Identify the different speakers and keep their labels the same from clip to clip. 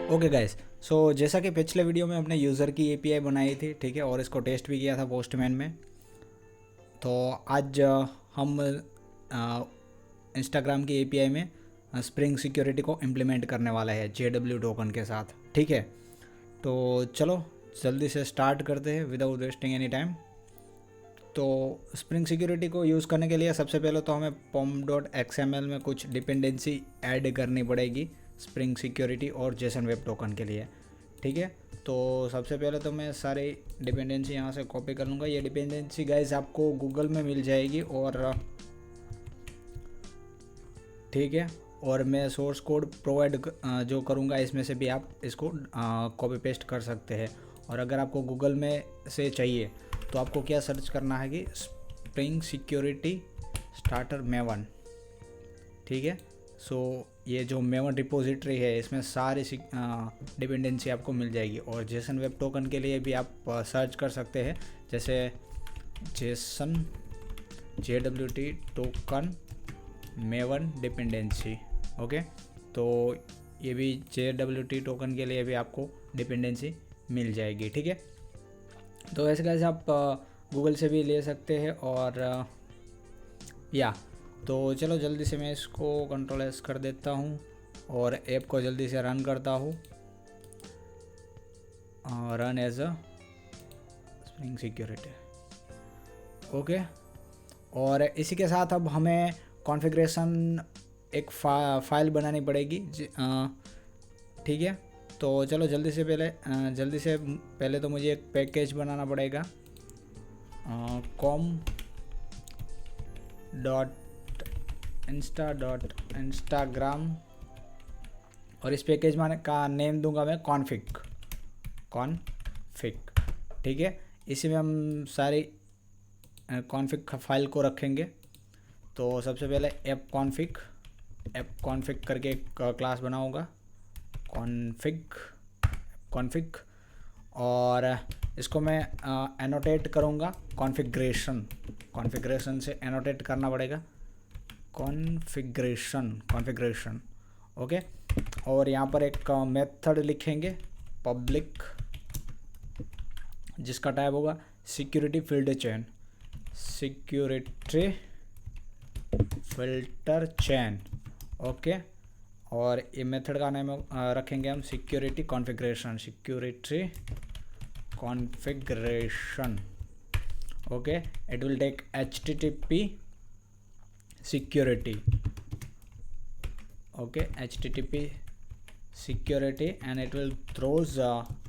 Speaker 1: Okay guys, सो जैसा कि पिछले वीडियो में अपने यूज़र की एपीआई बनाई थी, ठीक है, और इसको टेस्ट भी किया था पोस्टमैन में। तो आज हम इंस्टाग्राम की एपीआई में स्प्रिंग सिक्योरिटी को इम्प्लीमेंट करने वाला है JW टोकन के साथ, ठीक है। तो चलो जल्दी से स्टार्ट करते हैं विदाउट वेस्टिंग एनी टाइम। तो स्प्रिंग सिक्योरिटी को यूज़ करने के लिए सबसे पहले तो हमें pom.xml में कुछ डिपेंडेंसी ऐड करनी पड़ेगी स्प्रिंग सिक्योरिटी और जेसन वेब टोकन के लिए, ठीक है। तो सबसे पहले तो मैं सारी डिपेंडेंसी यहाँ से कॉपी कर लूँगा। ये डिपेंडेंसी गाइस आपको गूगल में मिल जाएगी और ठीक है, और मैं सोर्स कोड प्रोवाइड जो करूँगा इसमें से भी आप इसको कॉपी पेस्ट कर सकते हैं। और अगर आपको गूगल में से चाहिए तो आपको क्या सर्च करना है कि स्प्रिंग सिक्योरिटी स्टार्टर मेवन, ठीक है। सो ये जो मेवन रिपोजिटरी है इसमें सारी डिपेंडेंसी आपको मिल जाएगी। और जेसन वेब टोकन के लिए भी आप सर्च कर सकते हैं, जैसे Jason JWT token maven dependency, okay. तो ये भी JWT टोकन के लिए भी आपको डिपेंडेंसी मिल जाएगी, ठीक है। तो ऐसे कैसे आप गूगल से भी ले सकते हैं। और या तो चलो जल्दी से मैं इसको Ctrl+S कर देता हूँ और ऐप को जल्दी से रन करता हूँ, run as a Spring security, okay. और इसी के साथ अब हमें कॉन्फ़िगरेशन एक फाइल बनानी पड़ेगी, ठीक है। तो चलो जल्दी से पहले तो मुझे एक पैकेज बनाना पड़ेगा, com.insta.instagram, और इस पैकेज का नेम दूंगा मैं कॉन्फ़िग, ठीक है। इसी में हम सारी कॉन्फ़िग फाइल को रखेंगे। तो सबसे पहले ऐप कॉन्फ़िग करके एक क्लास बनाऊंगा, कॉन्फ़िग, और इसको मैं एनोटेट करूँगा कॉन्फ़िगरेशन से एनोटेट करना पड़ेगा, कॉन्फ़िगरेशन, ओके। और यहाँ पर एक मेथड लिखेंगे पब्लिक, जिसका टाइप होगा सिक्योरिटी फिल्टर चेन, ओके। और ये मेथड का नाम रखेंगे हम security configuration, okay. It will take HTTP security, okay, HTTP security, and it will throws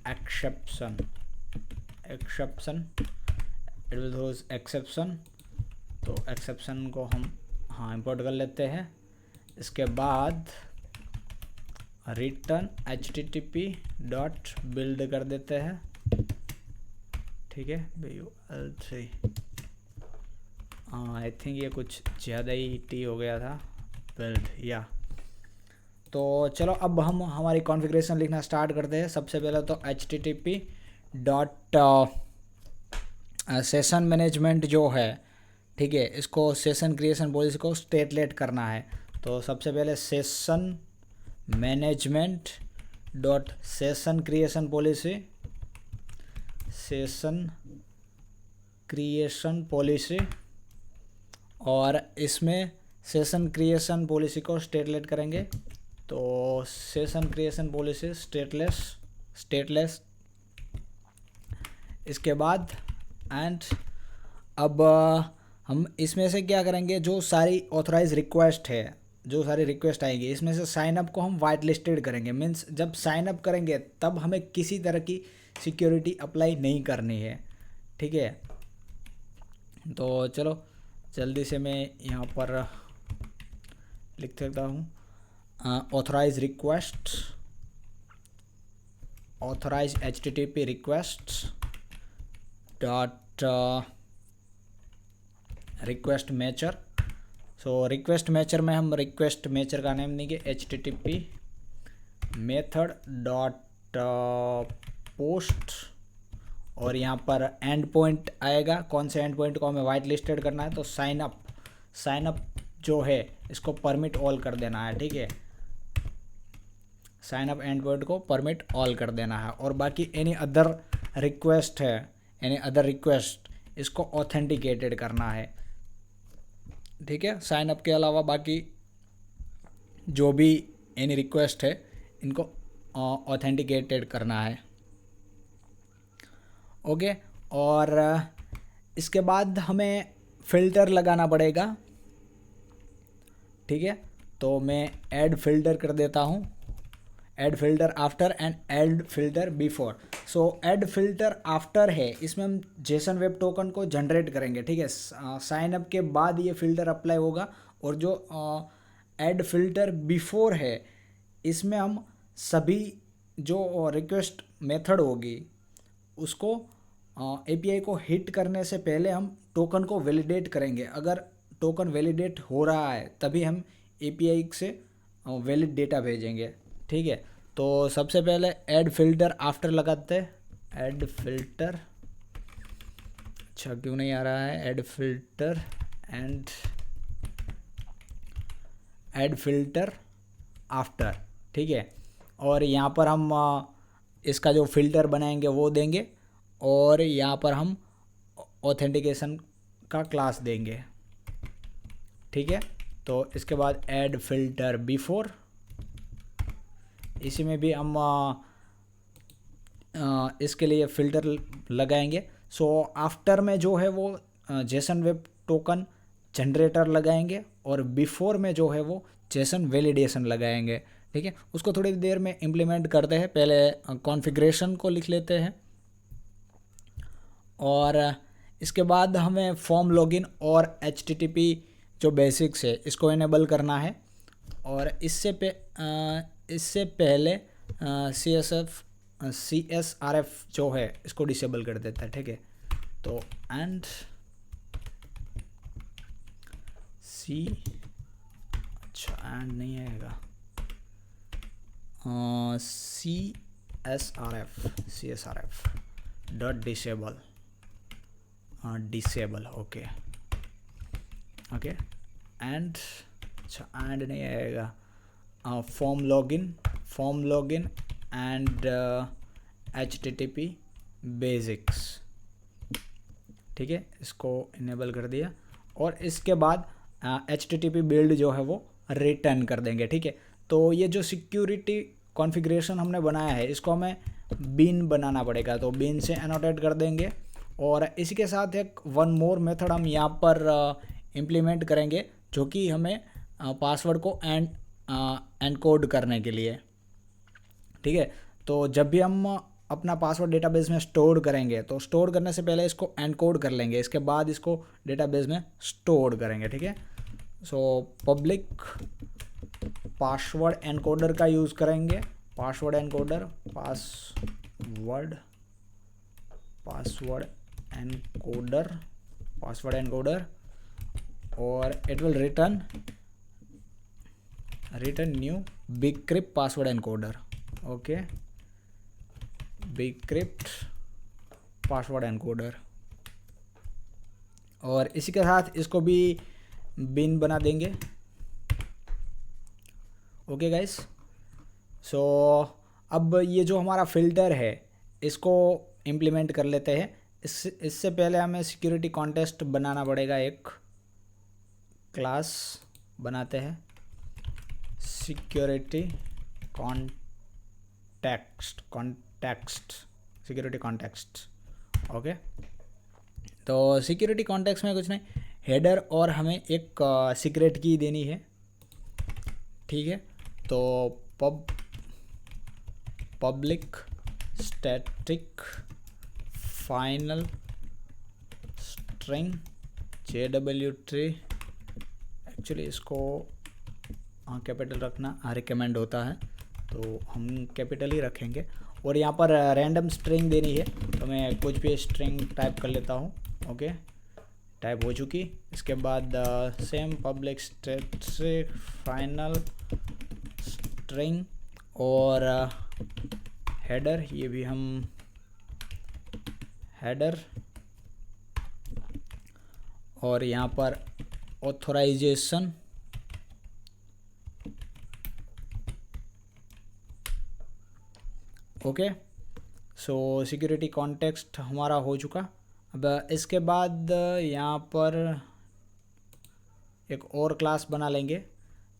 Speaker 1: exception, it will throws exception. तो एक्सेप्शन को हम इंपोर्ट कर लेते हैं। इसके बाद रिटर्न HTTP डॉट बिल्ड कर देते हैं, ठीक है। BUL3, आई थिंक ये कुछ ज़्यादा ही टी हो गया था, बिल्ड, या। तो चलो अब हम हमारी कॉन्फ़िगरेशन लिखना स्टार्ट करते हैं। सबसे पहले तो HTTP डॉट सेशन मैनेजमेंट जो है, ठीक है, इसको सेशन क्रिएशन पॉलिसी को स्टेटलेट करना है। तो सबसे पहले session management dot session creation policy, और इसमें सेशन क्रिएशन पॉलिसी को स्टेटलेट करेंगे। तो सेशन क्रिएशन पॉलिसी स्टेटलेस, इसके बाद एंड अब हम इसमें से क्या करेंगे, जो सारी ऑथराइज रिक्वेस्ट है, जो सारी रिक्वेस्ट आएगी इसमें से साइन अप को हम वाइट लिस्टेड करेंगे। मीन्स जब साइन अप करेंगे तब हमें किसी तरह की सिक्योरिटी अप्लाई नहीं करनी है, ठीक है। तो चलो जल्दी से मैं यहाँ पर लिख सकता हूँ authorize HTTP request dot request matcher. So request matcher में हम रिक्वेस्ट मैचर का नेम देंगे HTTP मेथड डॉट पोस्ट, और यहाँ पर एंड पॉइंट आएगा। कौन से एंड पॉइंट को हमें वाइट लिस्टेड करना है, तो साइन अप जो है इसको परमिट ऑल कर देना है, ठीक है। साइन अप एंड्रॉयड को परमिट ऑल कर देना है, और बाकी एनी अदर रिक्वेस्ट है, एनी अदर रिक्वेस्ट इसको ऑथेंटिकेटेड करना है। ठीक है, साइन अप के अलावा बाकी जो भी एनी रिक्वेस्ट है इनको ऑथेंटिकेटेड करना है। ओके, और इसके बाद हमें फ़िल्टर लगाना पड़ेगा। ठीक है, तो मैं ऐड फ़िल्टर कर देता हूँ, add filter after and add filter before. So add filter after है, इसमें हम जेसन वेब टोकन को जनरेट करेंगे। ठीक है, साइन अप के बाद ये फ़िल्टर अप्लाई होगा, और जो ऐड फ़िल्टर बिफोर है इसमें हम सभी जो रिक्वेस्ट मेथड होगी उसको एपीआई को हिट करने से पहले हम टोकन को वैलिडेट करेंगे। अगर टोकन वैलिडेट हो रहा है तभी हम एपीआई से वैलिड डेटा भेजेंगे। ठीक है, तो सबसे पहले ऐड फ़िल्टर आफ्टर लगाते हैं, ऐड फ़िल्टर, अच्छा क्यों नहीं आ रहा है, add filter and add filter after. ठीक है, और यहाँ पर हम इसका जो फ़िल्टर बनाएंगे वो देंगे, और यहाँ पर हम ऑथेंटिकेशन का क्लास देंगे। ठीक है, तो इसके बाद ऐड फ़िल्टर बिफोर, इसी में भी हम इसके लिए फ़िल्टर लगाएंगे। सो आफ्टर में जो है वो जेसन वेब टोकन जनरेटर लगाएंगे, और बिफोर में जो है वो जेसन वैलिडेशन लगाएंगे। ठीक है, उसको थोड़ी देर में इम्प्लीमेंट करते हैं। पहले कॉन्फ़िगरेशन को लिख लेते हैं, और इसके बाद हमें फॉर्म लॉगिन और एचटीटीपी जो बेसिक्स है इसको इनेबल करना है, और इससे पहले CSRF जो है इसको डिसेबल कर देता है। ठीक है, तो एंड अच्छा एंड नहीं आएगा, CSRF dot disable, disable, okay and, अच्छा एंड नहीं आएगा, form login and HTTP basics. ठीक है, इसको इनेबल कर दिया, और इसके बाद HTTP बिल्ड जो है वो रिटर्न कर देंगे। ठीक है, तो ये जो सिक्योरिटी कॉन्फ़िगरेशन हमने बनाया है इसको हमें बीन बनाना पड़ेगा, तो बीन से एनोटेट कर देंगे। और इसी के साथ एक वन मोर मेथड हम यहाँ पर इम्प्लीमेंट करेंगे, जो कि हमें पासवर्ड को एनकोड करने के लिए। ठीक है, तो जब भी हम अपना पासवर्ड डेटाबेस में स्टोर करेंगे तो स्टोर करने से पहले इसको एनकोड कर लेंगे, इसके बाद इसको डेटाबेस में स्टोर करेंगे। ठीक है, सो पब्लिक पासवर्ड एनकोडर का यूज़ करेंगे, पासवर्ड एनकोडर, पासवर्ड एनकोडर, और it will return new bcrypt password encoder. Okay, bcrypt password encoder, और इसी के साथ इसको भी बिन बना देंगे। ओके गाइस, सो अब ये जो हमारा फ़िल्टर है इसको इम्प्लीमेंट कर लेते हैं। इससे पहले हमें सिक्योरिटी कॉन्टेक्स्ट बनाना पड़ेगा, एक क्लास बनाते हैं, सिक्योरिटी सिक्योरिटी कॉन्टेक्स्ट। ओके, तो सिक्योरिटी कॉन्टेक्स्ट में कुछ नहीं, हेडर और हमें एक सीक्रेट की देनी है। ठीक है, तो public static final string JWT, actually इसको कैपिटल रखना रिकमेंड होता है, तो हम कैपिटल ही रखेंगे। और यहाँ पर रैंडम स्ट्रिंग देनी है, तो मैं कुछ भी स्ट्रिंग टाइप कर लेता हूँ। ओके, टाइप हो चुकी। इसके बाद same public static final string और हेडर, ये भी हम हेडर, और यहाँ पर authorization okay, so security context हमारा हो चुका। अब इसके बाद यहाँ पर एक और क्लास बना लेंगे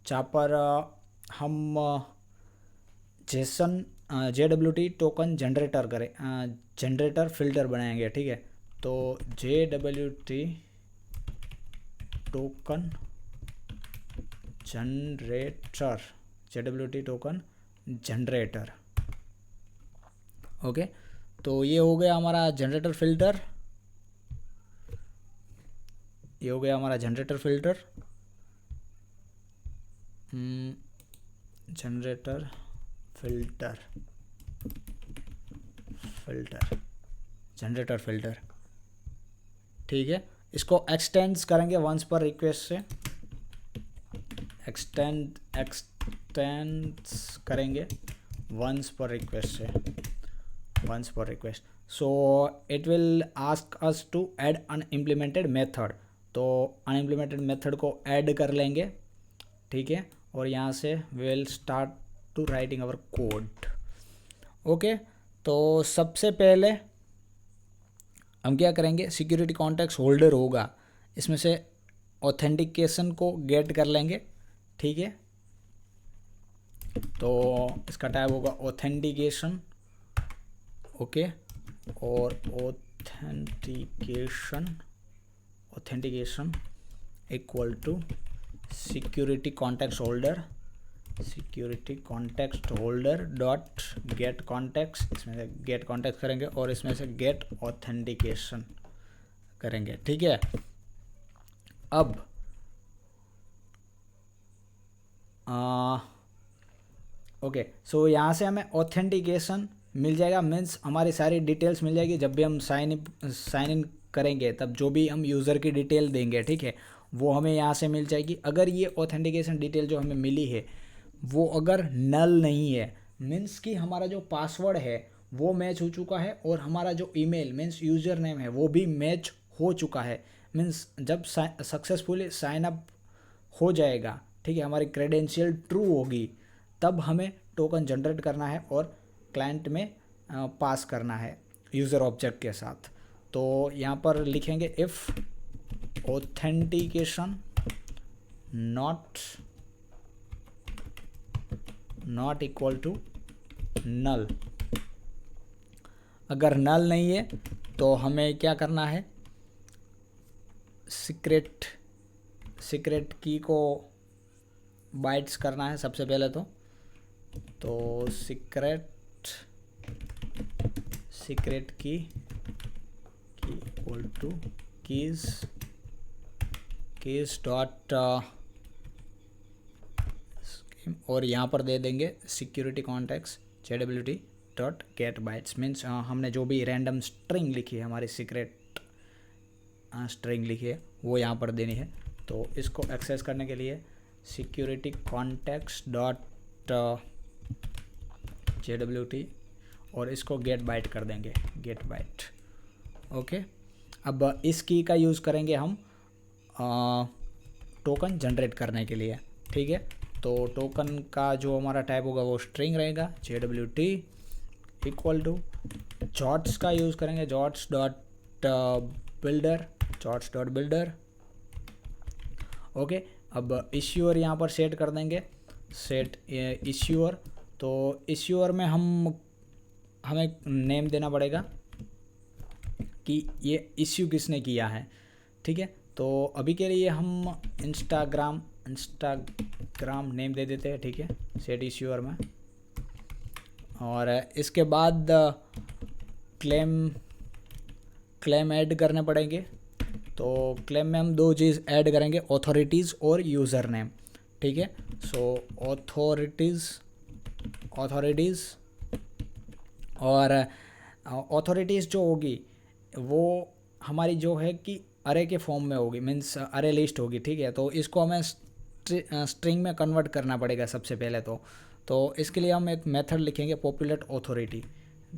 Speaker 1: जहाँ पर हम जेसन JWT टोकन जनरेटर करें, जनरेटर फिल्टर बनाएंगे, ठीक है। तो JWT token generator, JWT token generator, okay. तो ये हो गया हमारा जनरेटर फिल्टर, ये हो गया हमारा generator filter, generator filter, generator filter, ठीक है। इसको एक्सटेंड्स करेंगे वंस पर रिक्वेस्ट से, एक्सटेंड्स करेंगे वंस पर रिक्वेस्ट से, once per request. So it will ask us to add unimplemented method, तो अनइम्प्लीमेंटेड मेथड को ऐड कर लेंगे, ठीक है। और यहाँ से we will start to writing our code, okay. तो सबसे पहले हम क्या करेंगे, सिक्योरिटी कॉन्टेक्स्ट होल्डर होगा, इसमें से ऑथेंटिकेशन को गेट कर लेंगे, ठीक है। तो इसका टाइप होगा ऑथेंटिकेशन, ओके। और authentication equal to security context holder dot get context, इसमें से गेट कॉन्टेक्स्ट करेंगे और इसमें से गेट ऑथेंटिकेशन करेंगे, ठीक है। अब ओके, सो यहाँ से हमें ऑथेंटिकेशन मिल जाएगा, मीन्स हमारी सारी डिटेल्स मिल जाएगी। जब भी हम साइन इन करेंगे तब जो भी हम यूज़र की डिटेल देंगे, ठीक है, वो हमें यहाँ से मिल जाएगी। अगर ये ऑथेंटिकेशन डिटेल जो हमें मिली है वो अगर नल नहीं है, मीन्स कि हमारा जो पासवर्ड है वो मैच हो चुका है और हमारा जो ईमेल मीन्स यूज़र नेम है वो भी मैच हो चुका है, मीन्स जब सक्सेसफुली साइन अप हो जाएगा, ठीक है, हमारी क्रेडेंशियल ट्रू होगी, तब हमें टोकन जनरेट करना है और क्लाइंट में पास करना है यूज़र ऑब्जेक्ट के साथ। तो यहाँ पर लिखेंगे if authentication not equal to null. अगर नल नहीं है तो हमें क्या करना है, सीक्रेट की को बाइट्स करना है सबसे पहले। तो सीक्रेट की इक्वल टू कीज डॉट, और यहाँ पर दे देंगे security context JWT dot gate bytes, means हमने जो भी रैंडम स्ट्रिंग लिखी है, हमारी सीक्रेट स्ट्रिंग लिखी है वो यहाँ पर देनी है। तो इसको एक्सेस करने के लिए सिक्योरिटी कॉन्टेक्स्ट डॉट JWT और इसको गेट बाइट कर देंगे, गेट बाइट, ओके। अब इस की का यूज़ करेंगे हम टोकन जनरेट करने के लिए, ठीक है। तो टोकन का जो हमारा टाइप होगा वो स्ट्रिंग रहेगा, JWT इक्वल टू जॉट्स का यूज़ करेंगे, जॉट्स डॉट बिल्डर, ओके। अब इश्यूअर यहाँ पर सेट कर देंगे, सेट इश्यूअर। तो इश्यूअर में हमें नेम देना पड़ेगा कि ये इश्यू किसने किया है, ठीक है। तो अभी के लिए हम इंस्टाग्राम नेम दे देते हैं, ठीक है, सेट इश्यूअर में। और इसके बाद क्लेम ऐड करने पड़ेंगे। तो क्लेम में हम दो चीज़ ऐड करेंगे, ऑथोरिटीज़ और यूज़र नेम, ठीक है। सो ऑथोरिटीज़ और ऑथोरिटीज़ जो होगी वो हमारी जो है कि अरे के फॉर्म में होगी, मीन्स अरे लिस्ट होगी, ठीक है। तो इसको हमें स्ट्रिंग में कन्वर्ट करना पड़ेगा सबसे पहले। तो इसके लिए हम एक मेथड लिखेंगे पॉपुलेट ऑथोरिटी,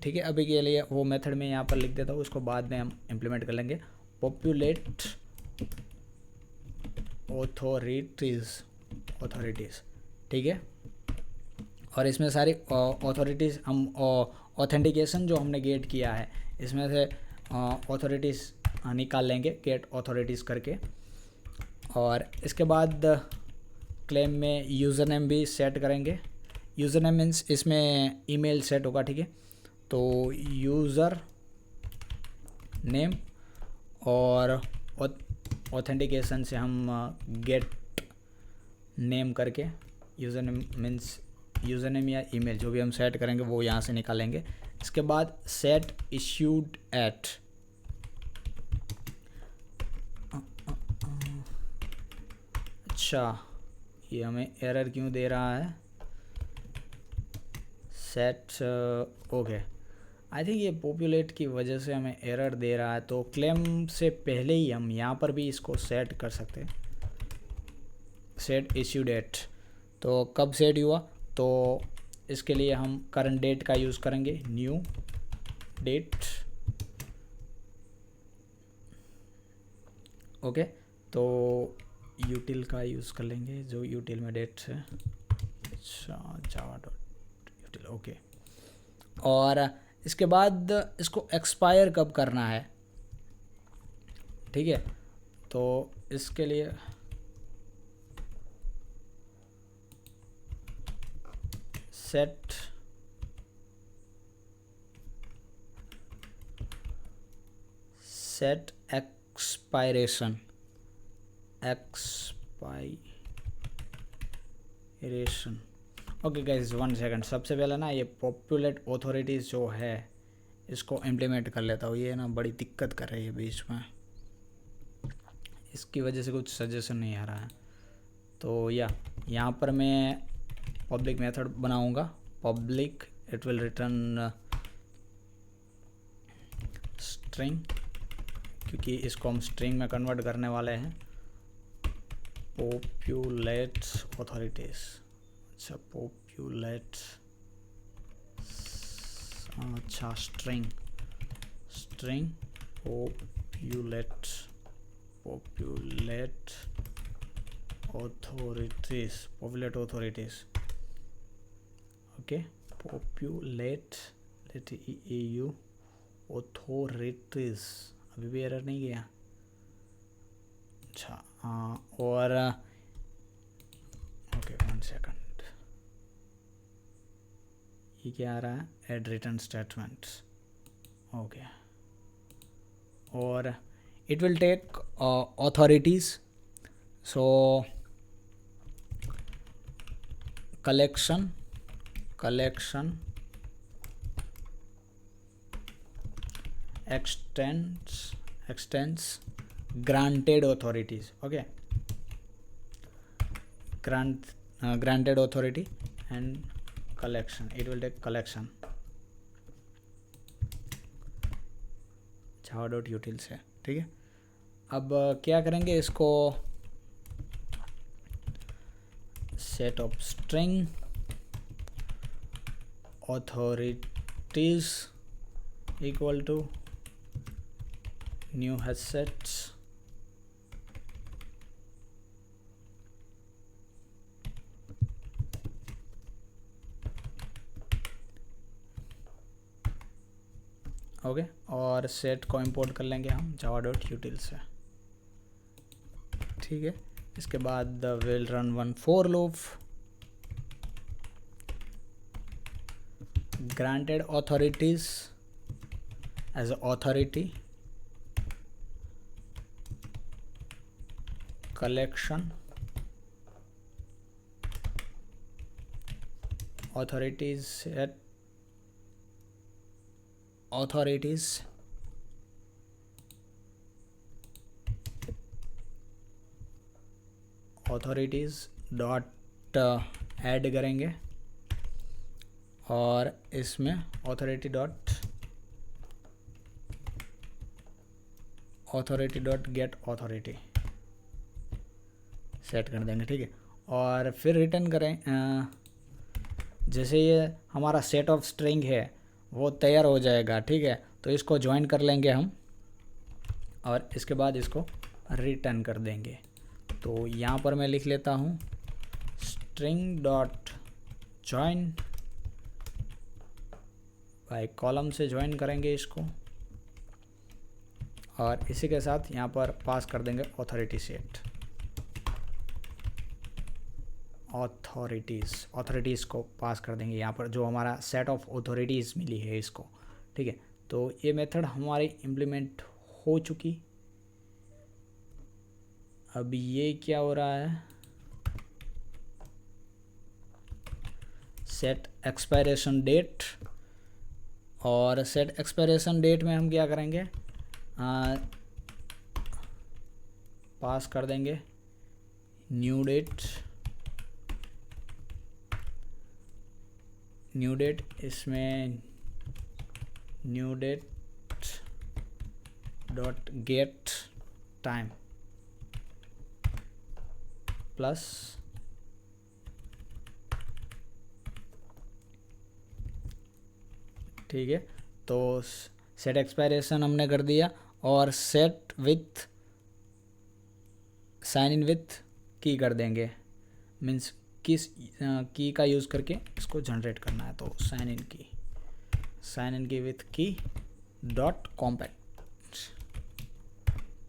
Speaker 1: ठीक है। अभी के लिए वो मेथड में यहाँ पर लिख देता हूँ, उसको बाद में हम इम्प्लीमेंट कर लेंगे। पॉपुलेट ऑथोरिटीज़, ठीक है। और इसमें सारी ऑथोरिटीज़ हम ऑथेंटिकेशन जो हमने गेट किया है इसमें से ऑथोरिटीज़ निकाल लेंगे गेट ऑथोरिटीज़ करके। और इसके बाद क्लेम में यूज़र नेम भी सेट करेंगे। यूज़र नेम मीन्स इसमें ईमेल सेट होगा, ठीक है। तो यूज़र नेम और ऑथेंटिकेशन से हम गेट नेम करके user name means user name या ईमेल जो भी हम सेट करेंगे वो यहाँ से निकालेंगे। इसके बाद सेट इश्यूड एट, अच्छा ये हमें एरर क्यों दे रहा है, सेट ओके, आई थिंक ये पॉपुलेट की वजह से हमें एरर दे रहा है। तो क्लेम से पहले ही हम यहाँ पर भी इसको सेट कर सकते हैं, सेट इश्यू डेट। तो कब सेट हुआ, तो इसके लिए हम करंट डेट का यूज़ करेंगे, न्यू डेट, ओके। तो यूटिल का यूज़ कर लेंगे, जो यूटिल में डेट है, अच्छा जावा डॉट यूटिल, ओके। और इसके बाद इसको एक्सपायर कब करना है, ठीक है। तो इसके लिए set expiration, okay guys 1 second. सबसे पहले ना ये पॉपुलेट ऑथोरिटीज़ जो है इसको इम्प्लीमेंट कर लेता हूँ, ये ना बड़ी दिक्कत कर रही है बीच में, इसकी वजह से कुछ सजेशन नहीं आ रहा है। तो यहाँ पर मैं पब्लिक मेथड बनाऊँगा, public it will return string, क्योंकि इसको हम स्ट्रिंग में कन्वर्ट करने वाले हैं। पॉपुलेट ऑथोरिटीज़, अच्छा पॉपुलेट, अच्छा string populate authorities, okay. Populate EU authorities, अभी भी एरर नहीं गया, अच्छा हाँ। और ओके 1 सेकंड, ये क्या आ रहा है, एड रिटर्न स्टेटमेंट्स, ओके। और it will take authorities, so collection extends granted authorities, okay, granted authority and collection, it will take collection java.util से, ठीक है। अब क्या करेंगे, इसको set of string authorities equal to new assets, okay. और set को इंपोर्ट कर लेंगे हम java.util से, ठीक है। इसके बाद will run 1 for loop, granted authorities as authority, collection authorities at authorities dot add करेंगे और इसमें authority dot gate authority set कर देंगे, ठीक है। और फिर रिटर्न करें, जैसे ये हमारा सेट ऑफ स्ट्रिंग है वो तैयार हो जाएगा, ठीक है। तो इसको ज्वाइन कर लेंगे हम और इसके बाद इसको रिटर्न कर देंगे। तो यहाँ पर मैं लिख लेता हूँ string डॉट ज्वाइन एक कॉलम से ज्वाइन करेंगे इसको, और इसी के साथ यहाँ पर पास कर देंगे ऑथोरिटी सेट, ऑथोरिटीज़ को पास कर देंगे यहाँ पर, जो हमारा सेट ऑफ ऑथोरिटीज़ मिली है इसको। ठीक है, तो ये मेथड हमारी इम्प्लीमेंट हो चुकी। अब ये क्या हो रहा है, सेट एक्सपायरेशन डेट, और सेट एक्सपायरेशन डेट में हम क्या करेंगे, पास कर देंगे न्यू डेट, इसमें new date dot get time plus ठीक है, तो सेट एक्सपायरेशन हमने कर दिया, और set with sign in with key कर देंगे, मीन्स किस की का यूज़ करके इसको जनरेट करना है, तो sign in key with key dot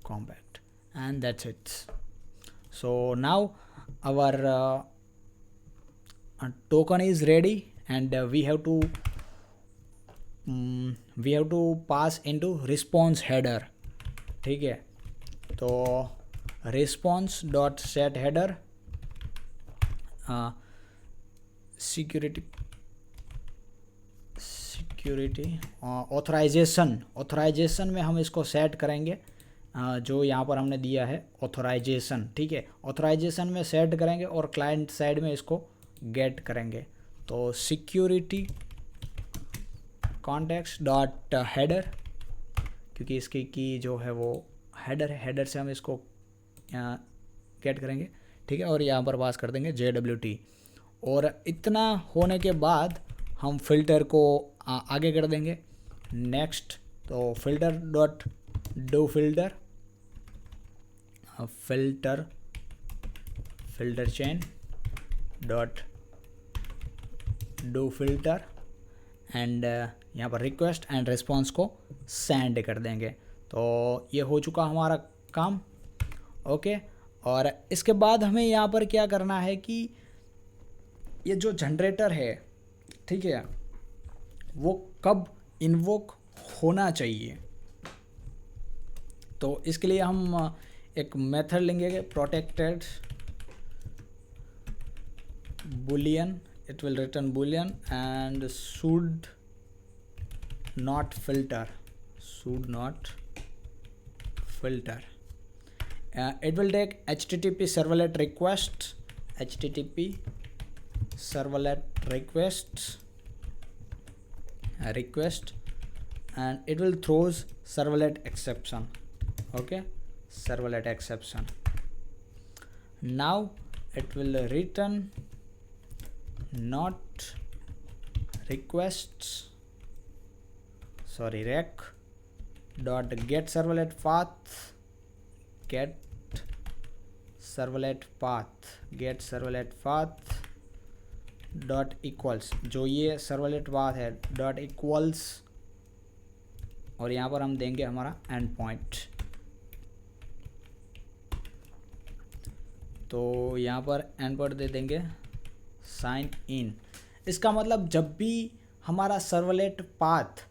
Speaker 1: compact and that's it. So now our token is ready, and we have to pass into response header। ठीक है, तो response dot set header security authorization में हम इसको set करेंगे, जो यहाँ पर हमने दिया है ऑथराइजेशन। ठीक है, ऑथराइजेशन में सेट करेंगे और क्लाइंट साइड में इसको गेट करेंगे, तो सिक्योरिटी कॉन्टेक्स्ट डॉट हेडर, क्योंकि इसकी की जो है वो हेडर से हम इसको गेट करेंगे। ठीक है, और यहाँ पर पास कर देंगे JWT, और इतना होने के बाद हम फिल्टर को आगे कर देंगे नेक्स्ट, तो filter dot do filter chain dot do filter, and यहाँ पर रिक्वेस्ट एंड रिस्पॉन्स को सेंड कर देंगे। तो ये हो चुका हमारा काम। ओके, और इसके बाद हमें यहाँ पर क्या करना है कि ये जो जनरेटर है, ठीक है, वो कब इन्वोक होना चाहिए, तो इसके लिए हम एक मेथड लेंगे protected boolean, it will return boolean, and should not filter, it will take http servlet request, and it will throws servlet exception. Okay, servlet exception. Now it will return not requests, rec dot get servlet path dot equals, जो ये servlet path है dot equals, और यहाँ पर हम देंगे हमारा and point. तो यहाँ पर एंड पॉइंट दे देंगे साइन इन। इसका मतलब जब भी हमारा सर्वलेट पाथ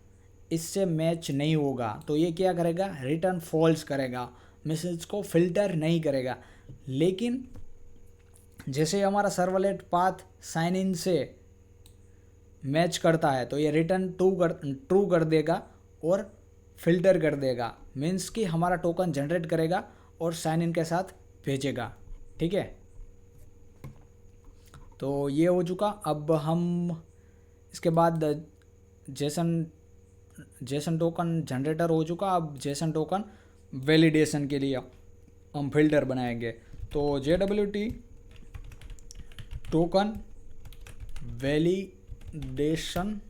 Speaker 1: इससे मैच नहीं होगा तो ये क्या करेगा, रिटर्न फॉल्स करेगा, मैसेज को फिल्टर नहीं करेगा। लेकिन जैसे हमारा सर्वलेट पाथ साइन इन से मैच करता है तो ये रिटर्न ट्रू कर देगा और फिल्टर कर देगा, मीन्स कि हमारा टोकन जनरेट करेगा और साइन इन के साथ भेजेगा। ठीक है, तो ये हो चुका। अब हम इसके बाद जेसन टोकन जनरेटर हो चुका। अब जेसन टोकन वैलिडेशन के लिए हम फिल्टर बनाएंगे, तो JWT टोकन वैलिडेशन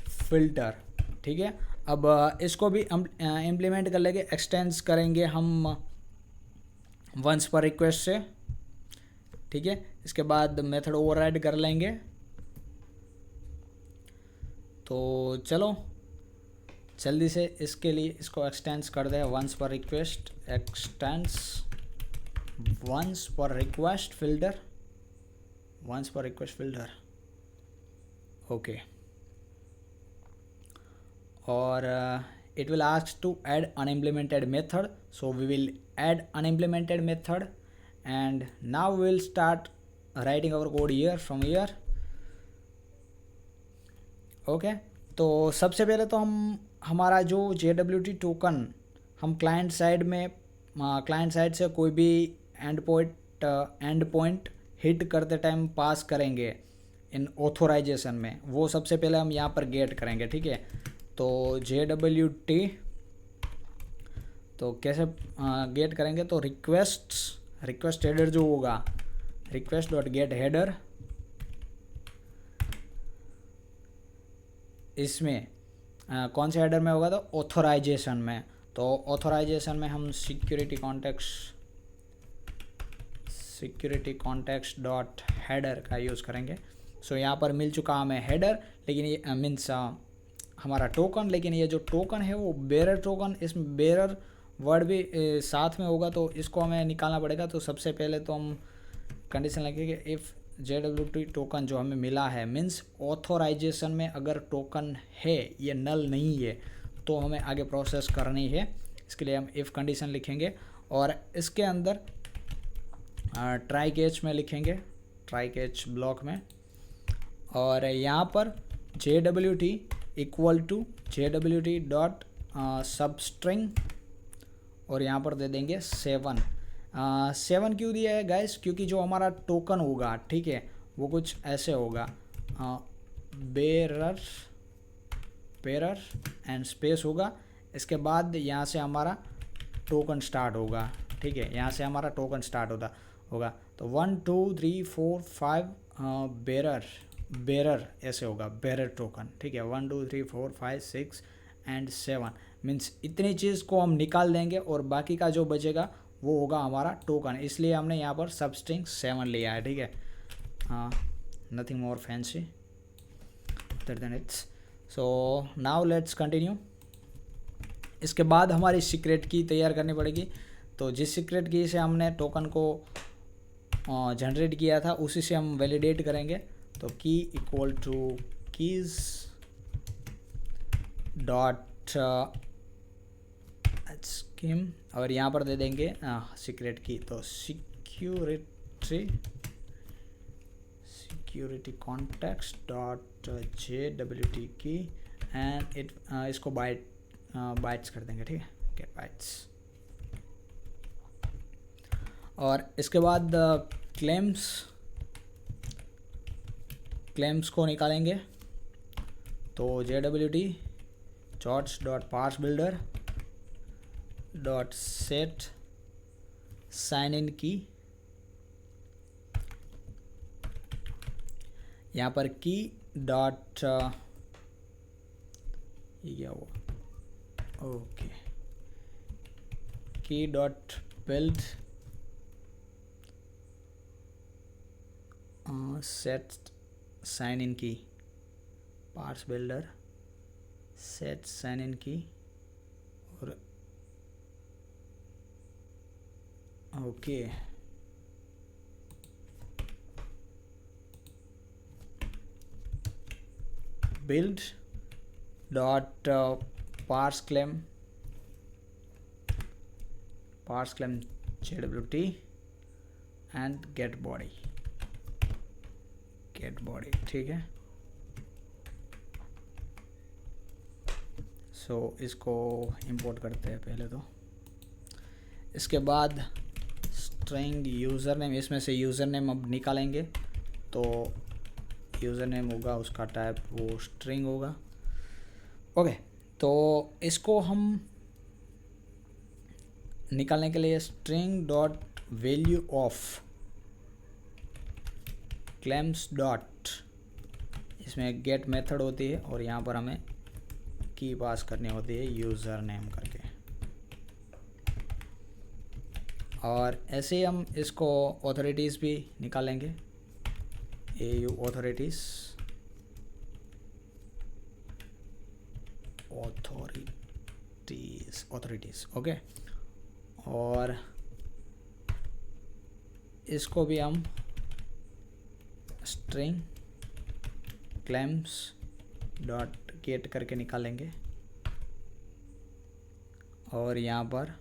Speaker 1: फिल्टर। ठीक है, अब इसको भी हम इम्प्लीमेंट कर लेंगे, एक्सटेंस करेंगे हम वंस पर रिक्वेस्ट से। ठीक है, इसके बाद मेथड ओवरराइड कर लेंगे तो चलो जल्दी से इसके लिए इसको एक्सटेंस कर दे, once per request, expanse once per request filter, once per request filter, okay. और it will ask to add unimplemented method, so we will add unimplemented method, and now we will start writing our code here from here, okay. तो सबसे पहले तो हम हमारा जो JWT token हम client side में, क्लाइंट साइड से कोई भी एंड पॉइंट हिट करते टाइम पास करेंगे इन ऑथोराइजेशन में, वो सबसे पहले हम यहाँ पर गेट करेंगे, ठीक है। तो JWT तो कैसे गेट करेंगे, तो रिक्वेस्ट हेडर जो होगा, रिक्वेस्ट डॉट गेट हेडर, इसमें कौन से हेडर में होगा, तो ऑथोराइजेशन में। तो ऑथोराइजेशन में हम सिक्योरिटी कॉन्टेक्स्ट डॉट हेडर का यूज़ करेंगे। सो यहाँ पर मिल चुका हमें हेडर, लेकिन ये मीन्स हमारा टोकन, लेकिन ये जो टोकन है वो बेरर टोकन, इसमें बेरर वर्ड भी साथ में होगा, तो इसको हमें निकालना पड़ेगा। तो सबसे पहले तो हम कंडीशन लगेगी इफ़ JWT टोकन जो हमें मिला है, मीन्स ऑथोराइजेशन में अगर टोकन है, ये नल नहीं है, तो हमें आगे प्रोसेस करनी है। इसके लिए हम इफ़ कंडीशन लिखेंगे और इसके अंदर ट्राई कैच में लिखेंगे, ट्राई कैच ब्लॉक में, और यहाँ पर JWT equal to JWT dot substring, और यहाँ पर दे देंगे 7। 7 क्यों दिया है गाइस, क्योंकि जो हमारा टोकन होगा, ठीक है, वो कुछ ऐसे होगा, बेरर एंड स्पेस होगा, इसके बाद यहाँ से हमारा टोकन स्टार्ट होगा, ठीक है, यहाँ से हमारा टोकन स्टार्ट होगा। तो 1 2 3 4 5 बेरर ऐसे होगा, बेरर टोकन, ठीक है। 1 2 3 4 5 6 एंड 7 मीन्स इतनी चीज़ को हम निकाल देंगे और बाकी का जो बचेगा वो होगा हमारा टोकन, इसलिए हमने यहाँ पर सबस्ट्रिंग 7 लिया है, ठीक है। Nothing more fancy than it's. So now let's continue. इसके बाद हमारी सीक्रेट की तैयार करनी पड़ेगी। तो जिस सीक्रेट की से हमने टोकन को जनरेट किया था, उसी से हम वैलिडेट करेंगे। तो की equal two keys dot scheme, और यहाँ पर दे देंगे सीक्रेट की, तो सिक्योरिटी कॉन्टेक्स्ट डॉट JWT की, एंड इट इसको बाइट्स कर देंगे, ठीक है, गेट बाइट्स। और इसके बाद क्लेम्स को निकालेंगे। तो JWT charts dot parse builder dot set sign in key, यहाँ पर की डॉट ये क्या हुआ, okay, key dot build set sign in key, parse builder set sign in key, और okay build dot parse claim JWT and get body, ठीक है। सो इसको इंपोर्ट करते हैं पहले तो। इसके बाद स्ट्रिंग यूज़र नेम, इसमें से यूज़र नेम अब निकालेंगे। तो यूज़र नेम होगा, उसका टाइप वो स्ट्रिंग होगा, ओके। तो इसको हम निकालने के लिए string dot value of claims dot, इसमें गेट मेथड होती है, और यहाँ पर हमें की पास करनी होती है यूज़र नेम करके। और ऐसे ही हम इसको ऑथोरिटीज़ भी निकालेंगे, AU ऑथोरिटीज़ ऑथोरिटीज़ ओके। और इसको भी हम स्ट्रिंग क्लेम्स डॉट गेट करके निकालेंगे और यहाँ पर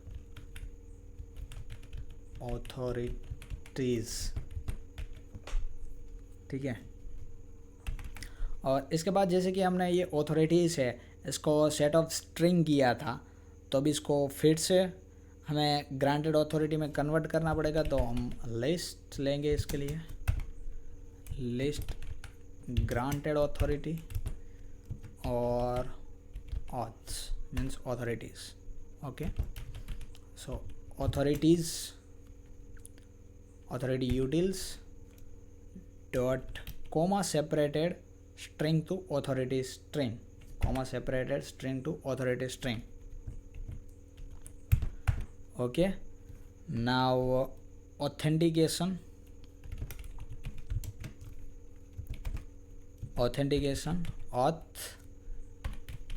Speaker 1: ऑथोरिटीज़, ठीक है। और इसके बाद जैसे कि हमने ये ऑथोरिटीज़ है इसको सेट ऑफ स्ट्रिंग किया था, तो अब इसको फिर से हमें ग्रांटेड ऑथोरिटी में कन्वर्ट करना पड़ेगा। तो हम लिस्ट लेंगे इसके लिए, लिस्ट ग्रांटेड ऑथोरिटी और auths means authorities okay. So authorities authority utils dot comma separated string to authority string, comma separated string to authority string okay. Now authentication auth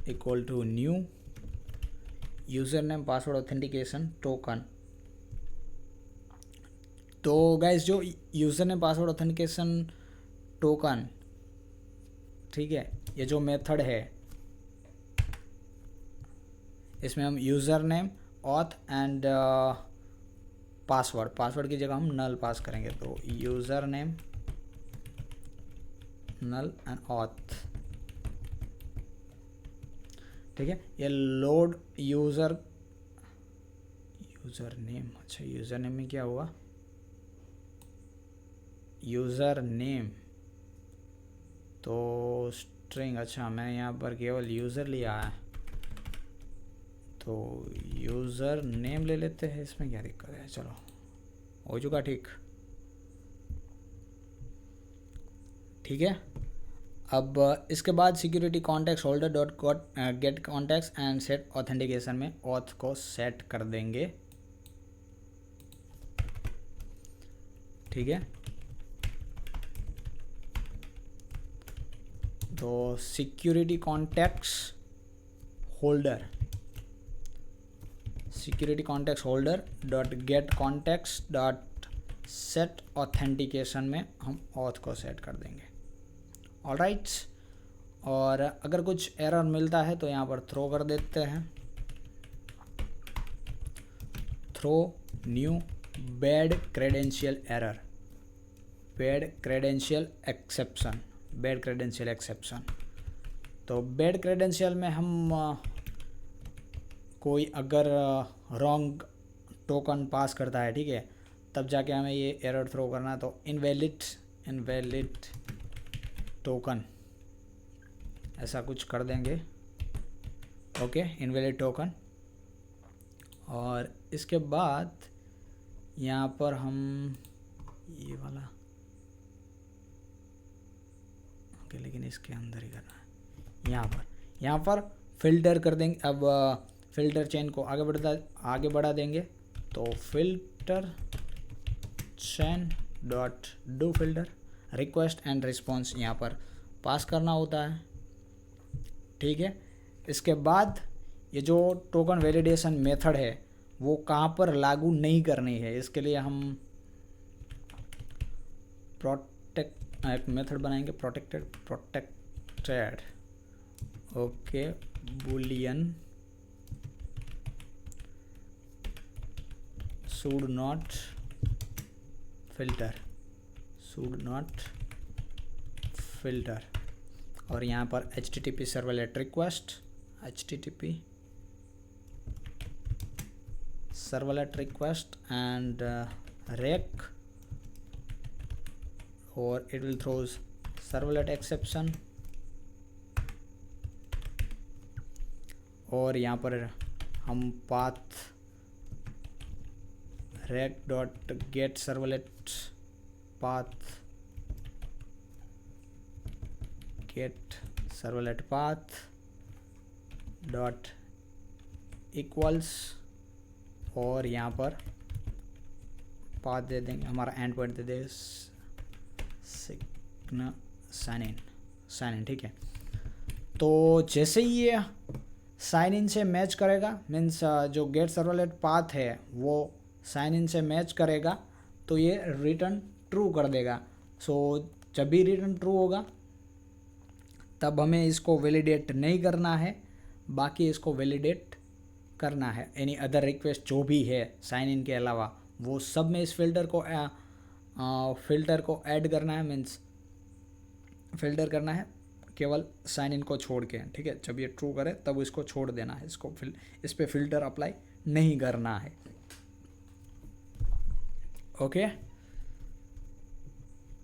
Speaker 1: equal to new user name password authentication token. तो guys जो user name password authentication token, ठीक है, ये जो method है इसमें हम user name auth and password की जगह हम नल पास करेंगे। तो user name null and auth, ठीक है। ये लोड यूज़र नेम, अच्छा यूज़र नेम में क्या हुआ, यूज़र नेम तो स्ट्रिंग, अच्छा मैंने यहाँ पर केवल यूज़र लिया है तो यूज़र नेम ले लेते हैं, इसमें क्या दिक्कत है। चलो हो चुका ठीक है। अब इसके बाद security context holder dot get context and set authentication में ऑथ को सेट कर देंगे, ठीक है। तो security context holder dot get context dot set authentication में हम ऑथ को सेट कर देंगे, ऑलराइट। और अगर कुछ एरर मिलता है तो यहाँ पर थ्रो कर देते हैं, throw new bad credential error, bad credential exception. तो बैड क्रेडेंशियल में हम कोई अगर रॉन्ग टोकन पास करता है, ठीक है, तब जाके हमें ये एरर थ्रो करना। तो इनवैलिड टोकन ऐसा कुछ कर देंगे ओके, इनवैलिड टोकन। और इसके बाद यहाँ पर हम ये वाला ओके, लेकिन इसके अंदर ही करना है। यहाँ पर फिल्टर कर देंगे। अब फिल्टर चेन को आगे बढ़ा देंगे। तो filter chain dot do filter request and response यहाँ पर पास करना होता है, ठीक है। इसके बाद ये जो टोकन वैलिडेशन मेथड है वो कहाँ पर लागू नहीं करनी है, इसके लिए हम एक मेथड बनाएंगे protected okay Boolean should not filter और यहाँ पर HTTP servlet request and rec or it will throws servlet exception। और यहाँ पर हम path rec dot get servlet path dot equals और यहाँ पर पाथ दे देंगे, हमारा एंड पॉइंट दे देंगे साइन इन, ठीक है। तो जैसे ही ये साइन इन से मैच करेगा, मीन्स जो गेट सर्वलेट पाथ है वो साइन इन से मैच करेगा तो ये रिटर्न ट्रू कर देगा। सो जब भी रिटर्न ट्रू होगा तब हमें इसको वैलिडेट नहीं करना है, बाकी इसको वैलिडेट करना है। एनी अदर रिक्वेस्ट जो भी है साइन इन के अलावा वो सब में इस फिल्टर को ऐड करना है, मीन्स फिल्टर करना है केवल साइन इन को छोड़ के, ठीक है। जब ये ट्रू करे तब इसको छोड़ देना है, इसको इस पे फिल्टर अप्लाई नहीं करना है। ओके,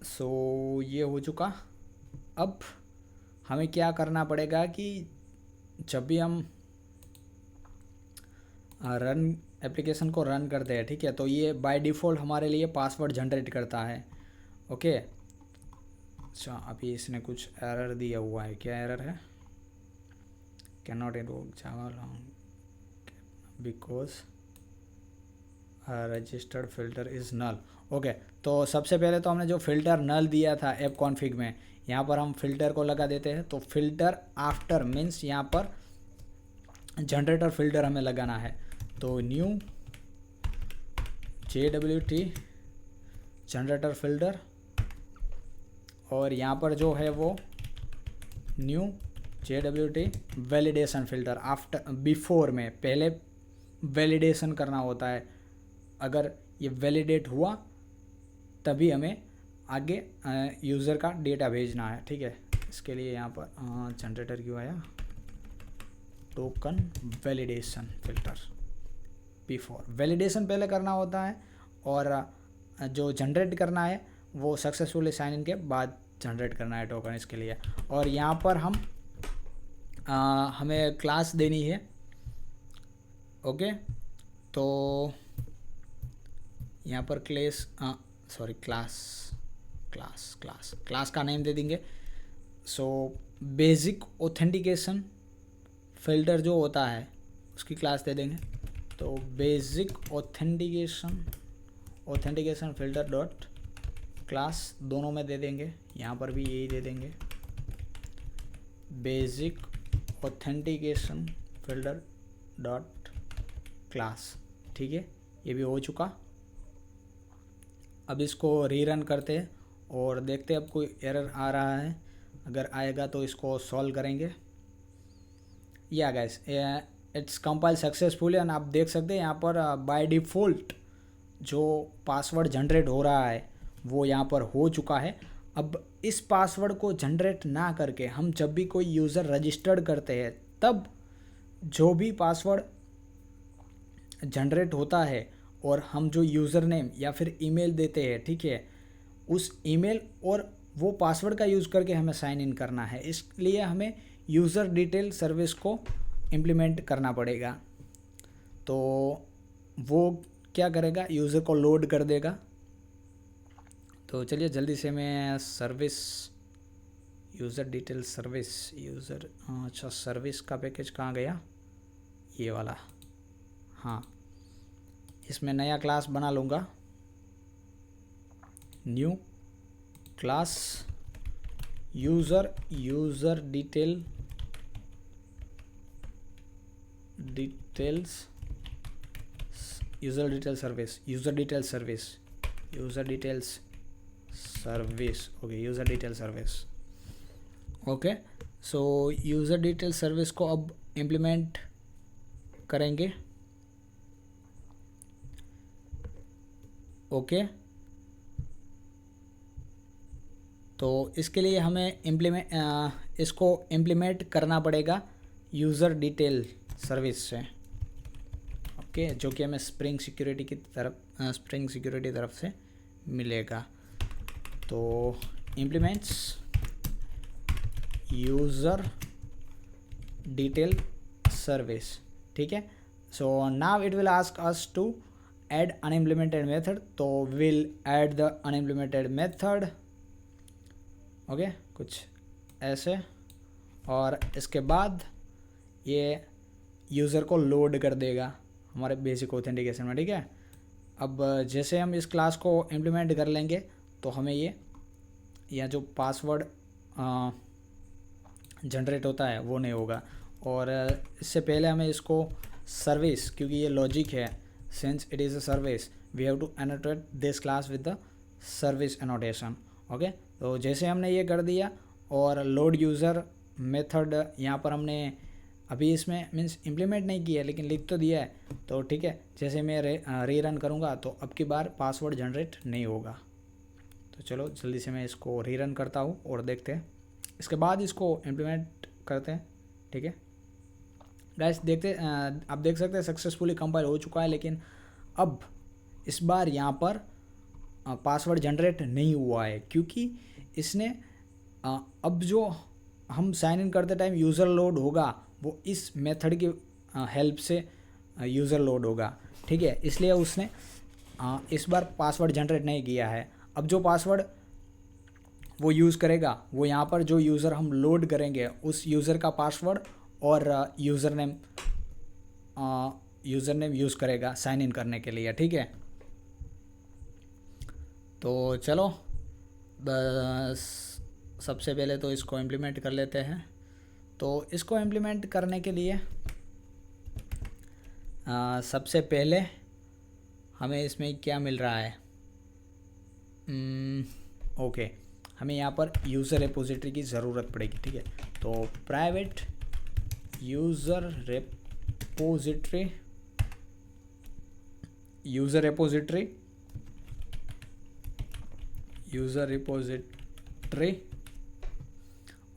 Speaker 1: सो ये हो चुका। अब हमें क्या करना पड़ेगा कि जब भी हम रन एप्लीकेशन को रन करते हैं, ठीक है, तो ये बाय डिफ़ॉल्ट हमारे लिए पासवर्ड जनरेट करता है। ओके, अच्छा अभी इसने कुछ एरर दिया हुआ है, क्या एरर है? Can not invoke Java long because registered filter is null. Okay, तो सबसे पहले तो हमने जो फ़िल्टर नल दिया था ऐप कॉन्फ़िग में, यहाँ पर हम फ़िल्टर को लगा देते हैं। तो फिल्टर आफ्टर मीन्स यहाँ पर जनरेटर फ़िल्टर हमें लगाना है। तो न्यू JWT जनरेटर फ़िल्टर, और यहाँ पर जो है वो new JWT validation filter. After before में पहले वैलिडेशन करना होता है, अगर ये वैलिडेट हुआ तभी हमें आगे यूज़र का डेटा भेजना है, ठीक है। इसके लिए यहाँ पर जनरेटर क्यों आया, token validation filter. Before validation पहले करना होता है और जो जनरेट करना है वो सक्सेसफुली साइन इन के बाद जनरेट करना है टोकन इसके लिए। और यहाँ पर हमें क्लास देनी है। ओके, तो यहाँ पर क्लास का नेम दे देंगे। सो बेसिक ऑथेंटिकेशन फ़िल्टर जो होता है उसकी क्लास दे देंगे। तो basic authentication filter dot class दोनों में दे देंगे, यहाँ पर भी यही दे देंगे, basic authentication filter dot class, ठीक है। ये भी हो चुका। अब इसको रीरन करते हैं और देखते हैं अब कोई एरर आ रहा है, अगर आएगा तो इसको सॉल्व करेंगे। या guys it's compile successfully, and आप देख सकते हैं यहाँ पर बाय डिफ़ॉल्ट जो पासवर्ड जनरेट हो रहा है वो यहाँ पर हो चुका है। अब इस पासवर्ड को जनरेट ना करके हम जब भी कोई यूज़र रजिस्टर्ड करते हैं तब जो भी पासवर्ड जनरेट होता है और हम जो यूज़र नेम या फिर ईमेल देते हैं, ठीक है, उस ईमेल और वो पासवर्ड का यूज़ करके हमें साइन इन करना है। इसलिए हमें यूज़र डिटेल सर्विस को इम्प्लीमेंट करना पड़ेगा। तो वो क्या करेगा, यूज़र को लोड कर देगा। तो चलिए जल्दी से मैं सर्विस यूज़र डिटेल सर्विस अच्छा सर्विस का पैकेज कहाँ गया, ये वाला, हाँ, इसमें नया क्लास बना लूँगा, new class user detail service okay. सो यूज़र डिटेल सर्विस को अब इम्प्लीमेंट करेंगे। ओके, तो इसके लिए हमें इसको इम्प्लीमेंट करना पड़ेगा यूज़र डिटेल सर्विस से। ओके, जो कि हमें स्प्रिंग सिक्योरिटी तरफ से मिलेगा। तो इम्प्लीमेंट्स यूज़र डिटेल सर्विस, ठीक है। So now it will ask us to add unimplemented method, तो will add the unimplemented method. Okay, कुछ ऐसे, और इसके बाद ये यूज़र को लोड कर देगा हमारे बेसिक ऑथेंटिकेशन में, ठीक है। अब जैसे हम इस क्लास को इम्प्लीमेंट कर लेंगे तो हमें ये जो पासवर्ड जनरेट होता है वो नहीं होगा, और इससे पहले हमें इसको सर्विस, क्योंकि ये लॉजिक है, since it is a service we have to annotate this class with the service annotation. Okay, तो जैसे हमने ये कर दिया और लोड यूज़र मेथड यहाँ पर हमने अभी इसमें मीन्स इम्प्लीमेंट नहीं किया है, लेकिन लिख तो दिया है। तो ठीक है, जैसे मैं रीरन करूँगा तो अब की बार पासवर्ड जनरेट नहीं होगा। तो चलो जल्दी से मैं इसको रीरन करता हूँ और देखते हैं, इसके बाद इसको इम्प्लीमेंट करते हैं। ठीक है गाइस, देखते आप देख सकते हैं सक्सेसफुली कंपाइल हो चुका है, लेकिन अब इस बार यहाँ पर पासवर्ड जनरेट नहीं हुआ है, क्योंकि इसने अब जो हम साइन इन करते टाइम यूज़र लोड होगा वो इस मेथड की हेल्प से यूज़र लोड होगा। ठीक है, इसलिए उसने इस बार पासवर्ड जनरेट नहीं किया है। अब जो पासवर्ड वो यूज़ करेगा वो यहाँ पर जो यूज़र हम लोड करेंगे उस यूज़र का पासवर्ड और यूज़र नेम यूज़ करेगा साइन इन करने के लिए। ठीक है, तो चलो बस सबसे पहले तो इसको इम्प्लीमेंट कर लेते हैं। तो इसको इम्प्लीमेंट करने के लिए सबसे पहले हमें इसमें क्या मिल रहा है, ओके, हमें यहाँ पर यूज़र रिपोजिटरी की ज़रूरत पड़ेगी। ठीक है, तो प्राइवेट यूज़र रिपोजिटरी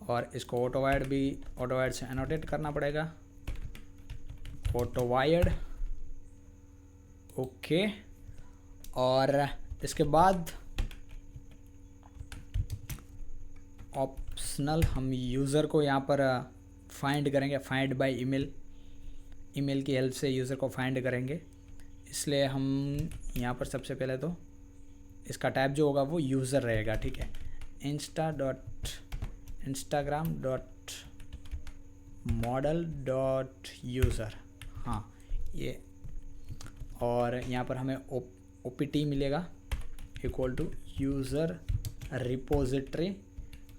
Speaker 1: और इसको ऑटोवायर्ड से एनोटेट करना पड़ेगा, ऑटोवायर्ड। ओके, और इसके बाद ऑप्शनल हम यूज़र को यहाँ पर फाइंड करेंगे, फाइंड बाय ईमेल की हेल्प से यूज़र को फाइंड करेंगे। इसलिए हम यहाँ पर सबसे पहले तो इसका टैब जो होगा वो यूज़र रहेगा। ठीक है, instagram.model.user, हाँ ये, और यहाँ पर हमें opt मिलेगा equal to user repository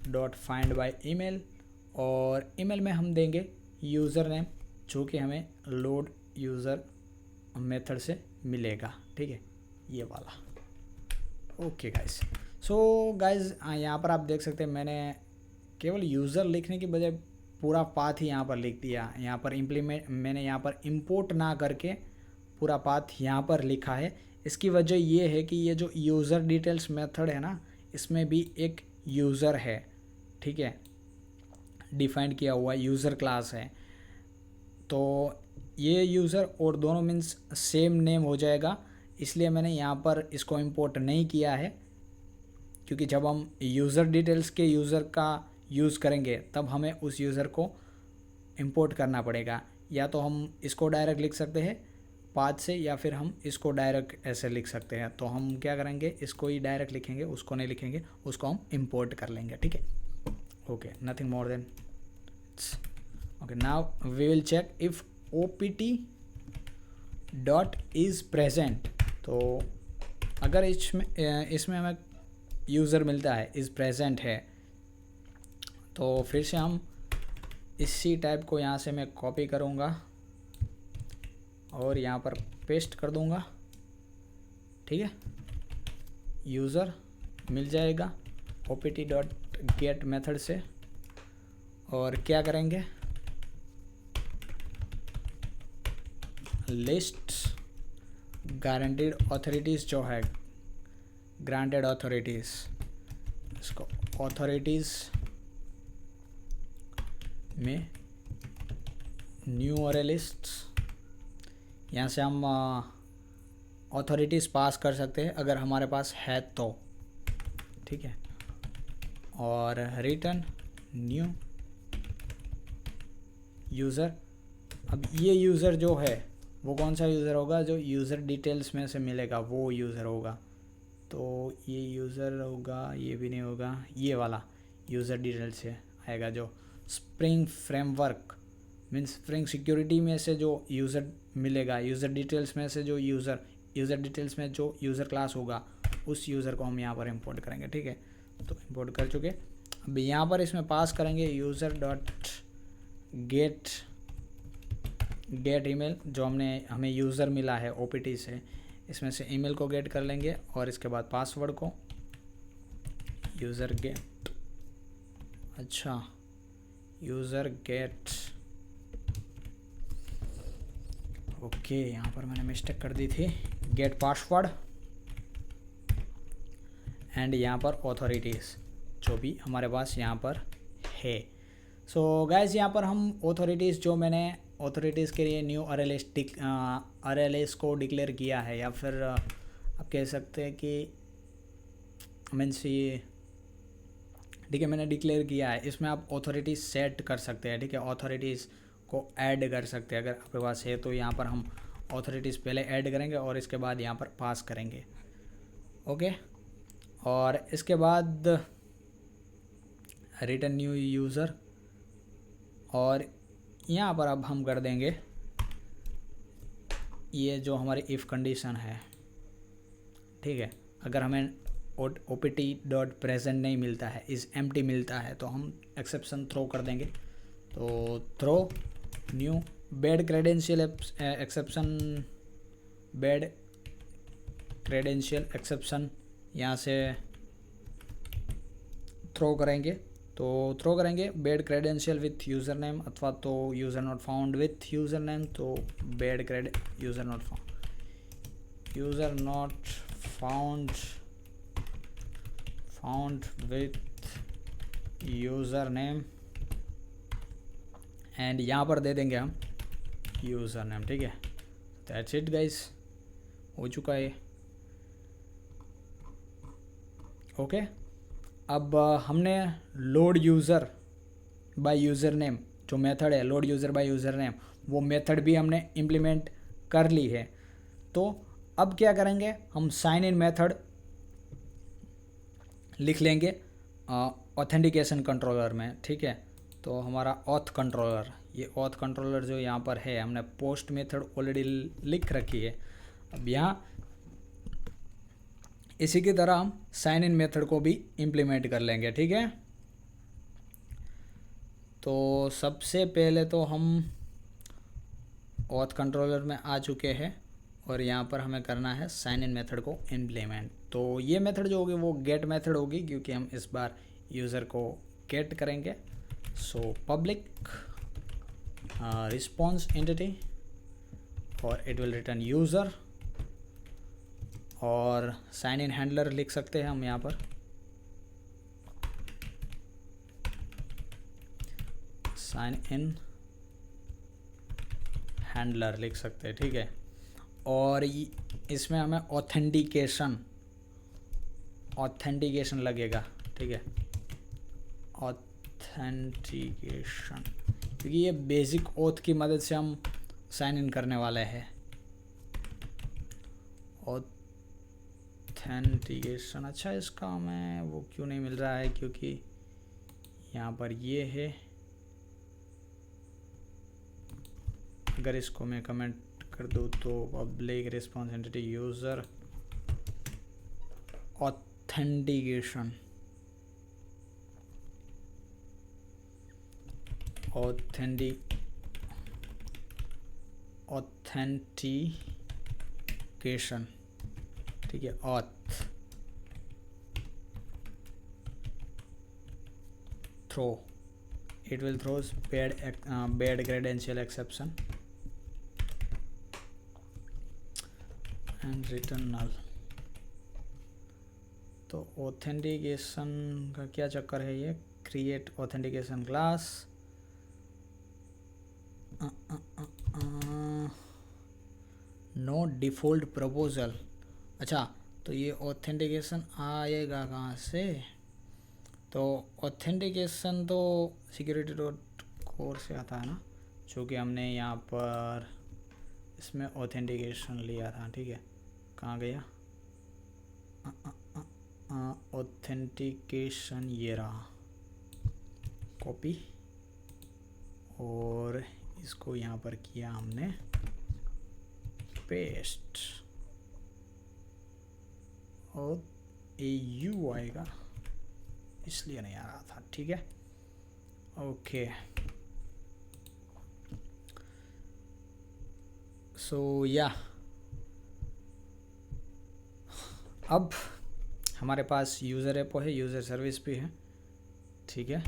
Speaker 1: dot find by email, और ईमेल में हम देंगे यूज़र नेम जो कि हमें लोड यूज़र मेथड से मिलेगा। ठीक है, ये वाला। ओके गाइस, सो गाइस यहाँ पर आप देख सकते हैं मैंने केवल यूज़र लिखने की बजाय पूरा पाथ ही यहाँ पर लिख दिया। यहाँ पर मैंने यहाँ पर इंपोर्ट ना करके पूरा पाथ यहाँ पर लिखा है। इसकी वजह ये है कि ये जो यूज़र डिटेल्स मेथड है ना, इसमें भी एक यूज़र है। ठीक है, डिफाइन किया हुआ यूज़र क्लास है, तो ये यूज़र और दोनों मीन्स सेम नेम हो जाएगा। इसलिए मैंने यहाँ पर इसको इंपोर्ट नहीं किया है, क्योंकि जब हम यूज़र डिटेल्स के यूज़र का यूज़ करेंगे तब हमें उस यूज़र को इंपोर्ट करना पड़ेगा। या तो हम इसको डायरेक्ट लिख सकते हैं पाथ से, या फिर हम इसको डायरेक्ट ऐसे लिख सकते हैं। तो हम क्या करेंगे, इसको ही डायरेक्ट लिखेंगे, उसको नहीं लिखेंगे, उसको हम इंपोर्ट कर लेंगे। ठीक है, okay, nothing more than okay. Now we will check if opt dot is present. तो अगर इसमें हमें यूज़र मिलता है इज़ प्रेजेंट है, तो फिर से हम इसी टाइप को यहाँ से मैं कॉपी करूँगा और यहाँ पर पेस्ट कर दूँगा। ठीक है, यूज़र मिल जाएगा opt डॉट गेट मेथड से, और क्या करेंगे, लिस्ट गारंटेड ऑथोरिटीज़ जो है, ग्रांटेड ऑथोरिटीज़, इसको ऑथोरिटीज़ में न्यू अरे लिस्ट, यहाँ से हम ऑथोरिटीज़ पास कर सकते हैं अगर हमारे पास है तो। ठीक है, और रिटर्न न्यू यूज़र। अब ये यूज़र जो है वो कौन सा यूज़र होगा, जो यूज़र डिटेल्स में से मिलेगा वो यूज़र होगा। तो ये यूज़र होगा, ये भी नहीं होगा, ये वाला यूज़र डिटेल्स से आएगा, जो spring framework means spring security में से जो यूज़र मिलेगा, यूज़र डिटेल्स में से जो यूज़र डिटेल्स में जो यूज़र क्लास होगा उस यूज़र को हम यहाँ पर इंपोर्ट करेंगे। ठीक है, तो इंपोर्ट कर चुके। अब यहाँ पर इसमें पास करेंगे user dot gate gate email, जो हमें यूज़र मिला है ओपीटी से, इसमें से ईमेल को गेट कर लेंगे और इसके बाद पासवर्ड को यूज़र गेट, अच्छा यूज़र गेट, ओके यहाँ पर मैंने मिस्टेक कर दी थी, गेट पासवर्ड एंड यहाँ पर ऑथोरिटीज़ जो भी हमारे पास यहाँ पर है। सो गाइस यहाँ पर हम ऑथोरिटीज़, जो मैंने ऑथोरिटीज़ के लिए न्यू RLS को डिक्लेयर किया है, या फिर आप कह सकते हैं कि मीन्स ये ठीक है मैंने डिक्लेयर किया है, इसमें आप ऑथोरिटीज़ सेट कर सकते हैं, ठीक है, ऑथोरिटीज़ को ऐड कर सकते हैं अगर आपके पास है तो। यहाँ पर हम ऑथोरिटीज़ पहले ऐड करेंगे और इसके बाद यहाँ पर पास करेंगे, ओके। और इसके बाद रिटर्न न्यू यूज़र, और यहाँ पर अब हम कर देंगे ये जो हमारी इफ़ कंडीशन है, ठीक है, अगर हमें opt.present नहीं मिलता है, इस एम्प्टी मिलता है, तो हम एक्सेप्शन थ्रो कर देंगे। तो throw new bad credential exception, bad credential exception यहाँ से थ्रो करेंगे। तो थ्रो करेंगे bad credential with user name, अथवा तो user not found with user name, तो bad user not found with user name, and यहाँ पर दे देंगे हम यूज़र नेम, ठीक है। दैट्स इट गाइस, हो चुका है, ओके। अब हमने load user by user name जो मेथड है, load user by user name, वो मेथड भी हमने इम्प्लीमेंट कर ली है। तो अब क्या करेंगे, हम साइन इन मेथड लिख लेंगे ऑथेंटिकेशन कंट्रोलर में, ठीक है। तो हमारा ऑथ कंट्रोलर, ये ऑथ कंट्रोलर जो यहाँ पर है, हमने पोस्ट मेथड ऑलरेडी लिख रखी है। अब यहाँ इसी की तरह हम साइन इन मेथड को भी इम्प्लीमेंट कर लेंगे, ठीक है। तो सबसे पहले तो हम ऑथ कंट्रोलर में आ चुके हैं और यहाँ पर हमें करना है साइन इन मेथड को इम्प्लीमेंट। तो ये मेथड जो होगी वो गेट मेथड होगी, क्योंकि हम इस बार यूज़र को गेट करेंगे। सो पब्लिक रिस्पॉन्स एंटिटी और इट विल रिटर्न यूज़र, और साइन इन हैंडलर लिख सकते हैं हम यहाँ पर, साइन इन हैंडलर लिख सकते हैं, ठीक है। और इसमें हमें ऑथेंटिकेशन लगेगा, ठीक है, ऑथेंटिकेशन, क्योंकि ये बेसिक ओथ की मदद से हम साइन इन करने वाले हैं। ऑथेंटिकेशन, अच्छा इसका हमें वो क्यों नहीं मिल रहा है, क्योंकि यहाँ पर ये है, अगर इसको मैं कमेंट कर दूँ तो public response entity user authentication, authentication, ठीक है, auth throw, it will throws bad credential exception and return null। तो ऑथेंटिकेशन का क्या चक्कर है, ये create authentication class, no default proposal. अच्छा, तो ये ऑथेंटिकेशन आएगा कहाँ से, तो ऑथेंटिकेशन तो security.core से आता है ना, जो कि हमने यहाँ पर इसमें ऑथेंटिकेशन लिया था, ठीक है। कहाँ गया ऑथेंटिकेशन, ये रहा, कॉपी, और इसको यहाँ पर किया हमने पेस्ट, और AU आएगा इसलिए नहीं आ रहा था, ठीक है, ओके। सो या अब हमारे पास यूज़र रेपो है, यूज़र सर्विस भी है, ठीक है।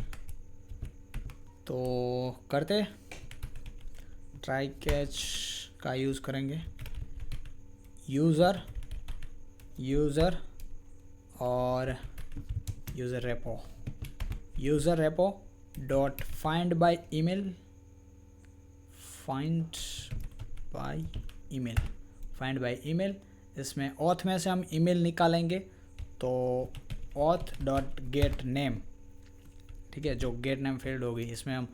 Speaker 1: तो करते ट्राई कैच का यूज़ करेंगे, यूज़र और user repo dot find by email इसमें ऑथ में से हम ईमेल निकालेंगे, तो ऑथ डॉट गेट नेम, ठीक है, जो गेट नेम फील्ड होगी इसमें हम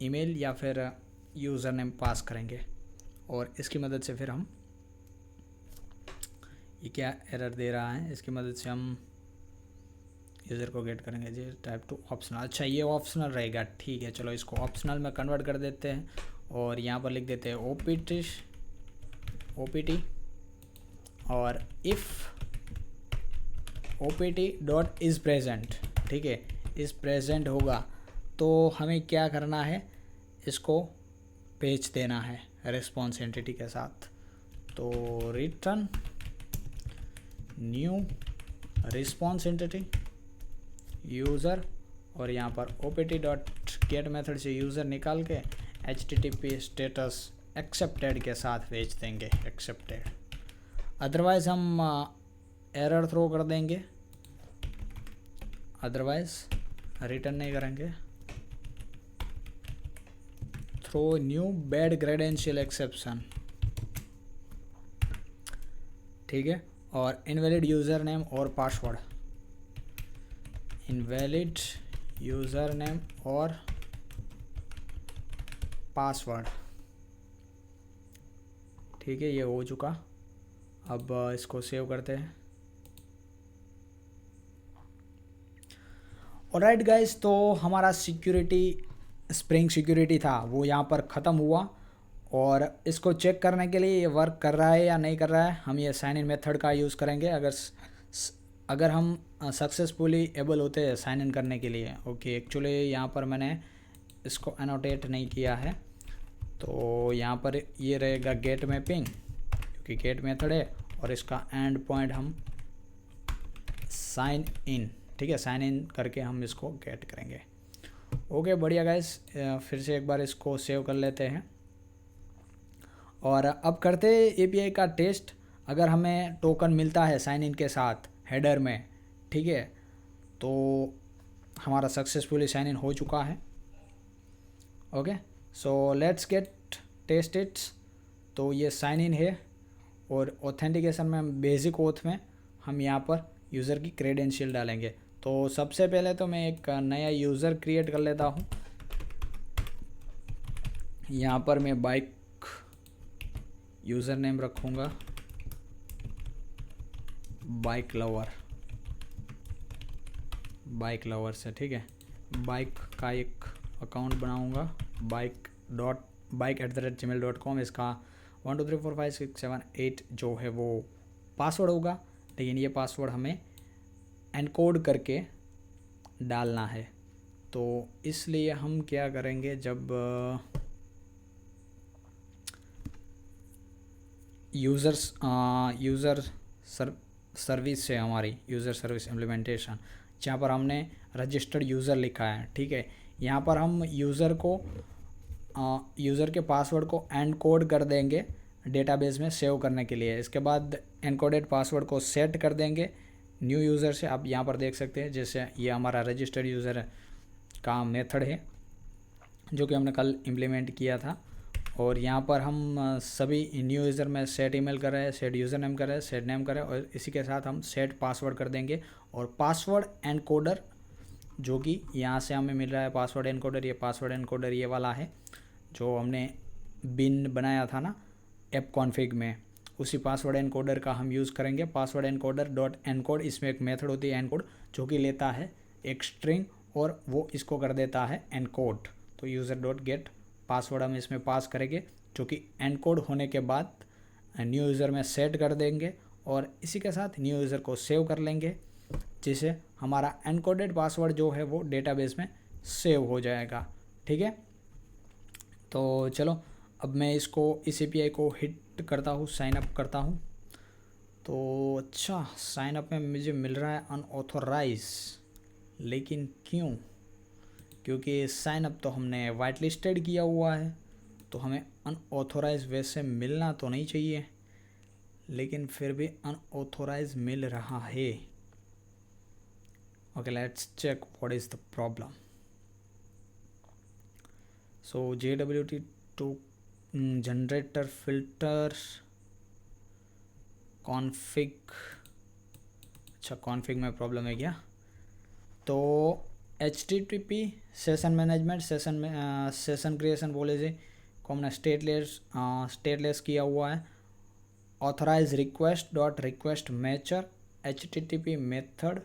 Speaker 1: ईमेल या फिर यूज़र नेम पास करेंगे, और इसकी मदद से फिर हम, ये क्या एरर दे रहा है, इसकी मदद से हम यूज़र को गेट करेंगे जी। टाइप टू ऑप्शनल, अच्छा ये ऑप्शनल रहेगा, ठीक है। चलो इसको ऑप्शनल में कन्वर्ट कर देते हैं और यहाँ पर लिख देते हैं ओपीटी और if OPT dot is present, ठीक है, इज़ प्रेजेंट होगा तो हमें क्या करना है, इसको पेज देना है रिस्पॉन्स एंटिटी के साथ। तो return new response entity user, और यहाँ पर opt डॉट गेट मेथड से यूज़र निकाल के http स्टेटस एक्सेप्टेड के साथ भेज देंगे, एक्सेप्टेड। अदरवाइज़ हम एरर थ्रो कर देंगे, अदरवाइज़ रिटर्न नहीं करेंगे। Throw new bad credential exception, ठीक है, और इनवैलिड यूज़र नेम और पासवर्ड, इनवैलिड यूज़र नेम और पासवर्ड, ठीक है, ये हो चुका। अब इसको सेव करते हैं। ऑलराइट गाइस, तो हमारा स्प्रिंग सिक्योरिटी था वो यहाँ पर ख़त्म हुआ, और इसको चेक करने के लिए ये वर्क कर रहा है या नहीं कर रहा है, हम ये साइन इन मेथड का यूज़ करेंगे। अगर हम सक्सेसफुली एबल होते हैं साइन इन करने के लिए, ओके, एक्चुअली यहाँ पर मैंने इसको एनोटेट नहीं किया है, तो यहाँ पर ये रहेगा गेट मैपिंग, क्योंकि गेट मेथड है, और इसका एंड पॉइंट हम साइन इन, ठीक है, साइन इन करके हम इसको गेट करेंगे। ओके, बढ़िया गाइस, फिर से एक बार इसको सेव कर लेते हैं और अब करते एपीआई का टेस्ट। अगर हमें टोकन मिलता है साइन इन के साथ हेडर में, ठीक है, तो हमारा सक्सेसफुली साइन इन हो चुका है। Okay, so let's get test it's. तो ये साइन इन है, और ऑथेंटिकेशन में हम बेसिक ओथ में हम यहाँ पर यूज़र की क्रेडेंशियल डालेंगे। तो सबसे पहले तो मैं एक नया यूज़र क्रिएट कर लेता हूँ। यहाँ पर मैं बाइक यूज़र नेम रखूँगा, बाइक लवर से, ठीक है। बाइक का एक अकाउंट बनाऊँगा, bike@gmail.com। इसका 1 2 3 4 5 6 7 8 जो है वो पासवर्ड होगा, लेकिन ये पासवर्ड हमें एनकोड करके डालना है। तो इसलिए हम क्या करेंगे, जब यूज़र सर्विस से हमारी यूज़र सर्विस इम्प्लीमेंटेशन, जहाँ पर हमने रजिस्टर्ड यूज़र लिखा है, ठीक है, यहाँ पर हम यूज़र के पासवर्ड को एनकोड कर देंगे डेटाबेस में सेव करने के लिए। इसके बाद एनकोडेड पासवर्ड को सेट कर देंगे न्यू यूज़र से। आप यहाँ पर देख सकते हैं, जैसे ये हमारा रजिस्टर्ड यूज़र का मेथड है जो कि हमने कल इम्प्लीमेंट किया था, और यहाँ पर हम सभी न्यू यूज़र में सेट ईमेल कर रहे हैं, सेट यूज़र नेम कर रहे हैं, सेट नेम कर रहे हैं, और इसी के साथ हम सेट पासवर्ड कर देंगे। और पासवर्ड एनकोडर जो कि यहाँ से हमें मिल रहा है, पासवर्ड एनकोडर, ये पासवर्ड एनकोडर ये वाला है जो हमने बिन बनाया था ना ऐप कॉन्फ़िग में, उसी पासवर्ड एनकोडर का हम यूज़ करेंगे। पासवर्ड एनकोडर डॉट एनकोड, इसमें एक मेथड होती है एनकोड जो कि लेता है एक स्ट्रिंग और वो इसको कर देता है एनकोड। तो यूज़र डॉट गेट पासवर्ड हम इसमें पास करेंगे, जो कि एनकोड होने के बाद न्यू यूज़र में सेट कर देंगे, और इसी के साथ न्यू यूज़र को सेव कर लेंगे, जिससे हमारा एनकोडेड पासवर्ड जो है वो डेटाबेस में सेव हो जाएगा, ठीक है। तो चलो अब मैं इसको इस एपीआई को हिट करता हूँ, साइन अप करता हूँ। तो अच्छा, साइन अप में मुझे मिल रहा है अनऑथोराइज, लेकिन क्यों? क्योंकि साइन अप तो हमने वाइट लिस्टेड किया हुआ है, तो हमें अनऑथोराइज वैसे मिलना तो नहीं चाहिए, लेकिन फिर भी अनऑथोराइज मिल रहा है। Okay, let's check what is the problem. So JWT to generator filter config, अच्छा कॉन्फ़िग में प्रॉब्लम है क्या? तो HTTP session management session creation बोले जे को हमने स्टेटलेस किया हुआ है। Authorize request dot request matcher HTTP method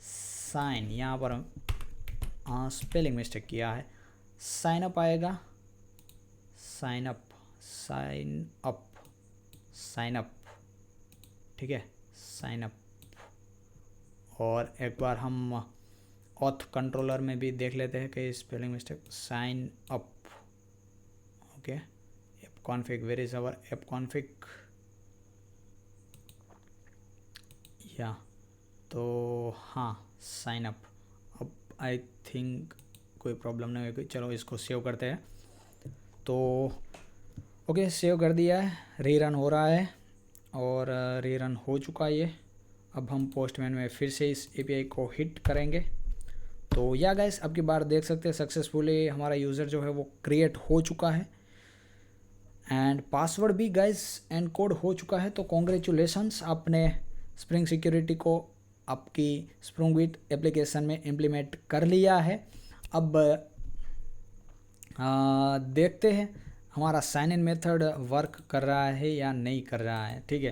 Speaker 1: sign, यहाँ पर स्पेलिंग मिस्टेक किया है, साइन अप आएगा, sign up sign up sign up, ठीक है, साइन अप। और एक बार हम ऑथ कंट्रोलर में भी देख लेते हैं कि spelling mistake, sign up. Okay, app config, where is our app config, या तो हाँ साइन अप। अब आई थिंक कोई प्रॉब्लम नहीं होगी। चलो इसको सेव करते हैं। तो ओके, सेव कर दिया है, रीरन हो रहा है और रीरन हो चुका है ये। अब हम पोस्टमैन में फिर से इस एपीआई को हिट करेंगे। तो या गाइस, अब की बार देख सकते हैं सक्सेसफुली हमारा यूज़र जो है वो क्रिएट हो चुका है एंड पासवर्ड भी गाइस एनकोड हो चुका है। तो कॉन्ग्रेचुलेशंस, आपने स्प्रिंग सिक्योरिटी को आपकी स्प्रिंग बीट एप्लीकेशन में इम्प्लीमेंट कर लिया है। अब देखते हैं हमारा साइन इन मेथड वर्क कर रहा है या नहीं कर रहा है। ठीक है,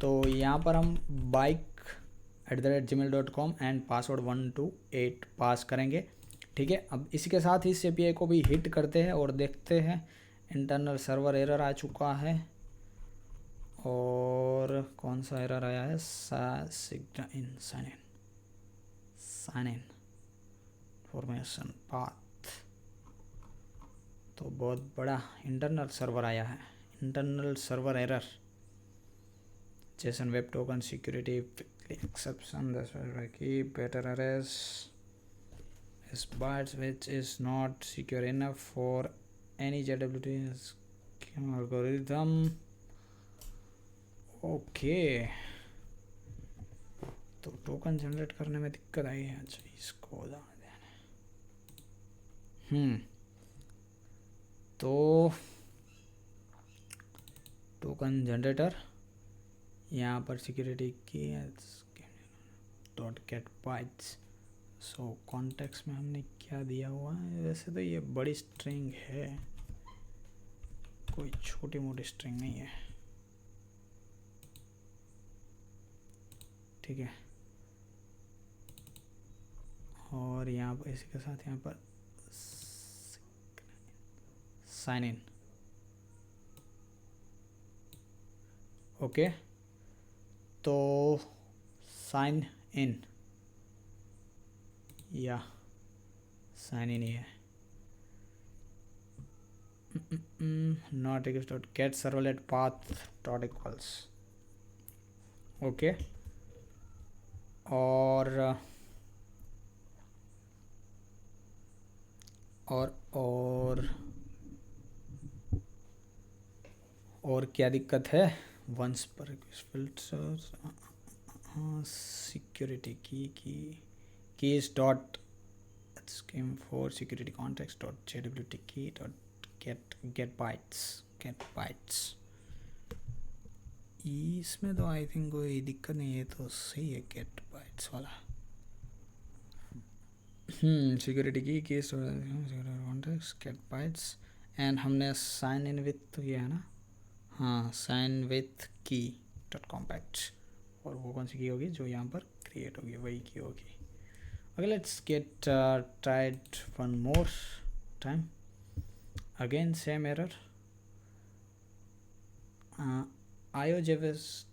Speaker 1: तो यहाँ पर हम bike@gmail.com एंड पासवर्ड 128 पास करेंगे। ठीक है, अब इसी के साथ ही इस एपीआई को भी हिट करते हैं और देखते हैं। इंटरनल सर्वर एरर आ चुका है, और कौन सा एरर आया है? साइन इन इंफॉर्मेशन पाथ, तो बहुत बड़ा इंटरनल सर्वर आया है, internal server error. JSON web token security exception, that's key better arrays is bytes which is not secure enough for any JWT algorithm. Okay, तो token generate करने में दिक्कत आई है। अच्छा, इसको तो टोकन जनरेटर यहाँ पर सिक्योरिटी की डॉट गेट बाइट्स। सो कॉन्टेक्स्ट में हमने क्या दिया हुआ है? वैसे तो ये बड़ी स्ट्रिंग है, कोई छोटी मोटी स्ट्रिंग नहीं है। ठीक है, और यहाँ पर इसी के साथ यहाँ पर साइन इन। ओके, तो साइन इन या साइन इन ही है। Not equals dot gate servlet path dot equals. Okay, और क्या दिक्कत है? वंस पर filter security keys dot scheme for security context dot JWT की डॉट गेट बाइट्स। इसमें तो आई थिंक कोई दिक्कत नहीं है, तो सही है गेट बाइट्स वाला। सिक्योरिटी की कॉन्टेक्स्ट गेट बाइट्स, एंड हमने साइन इन विथ ये है ना, हाँ, sign with key dot compact, और वो कौन सी की होगी जो यहाँ पर क्रिएट होगी, वही की होगी। Okay, let's get tried one more time, again same error. IOJS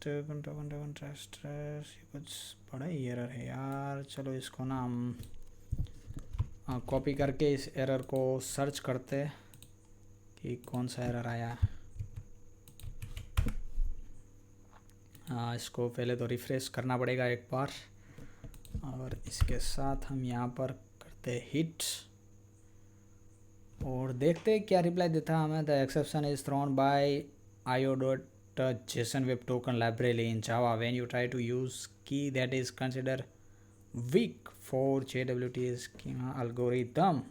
Speaker 1: कुछ बड़ा ही एरर है यार। चलो इसको ना हम कॉपी करके इस एरर को सर्च करते हैं कि कौन सा एरर आया। इसको पहले तो रिफ्रेश करना पड़ेगा एक बार, और इसके साथ हम यहाँ पर करते हिट और देखते क्या रिप्लाई देता है हमें। The exception is thrown by io.json web token library in Java when you try to use key that is considered weak for JWT schema algorithm।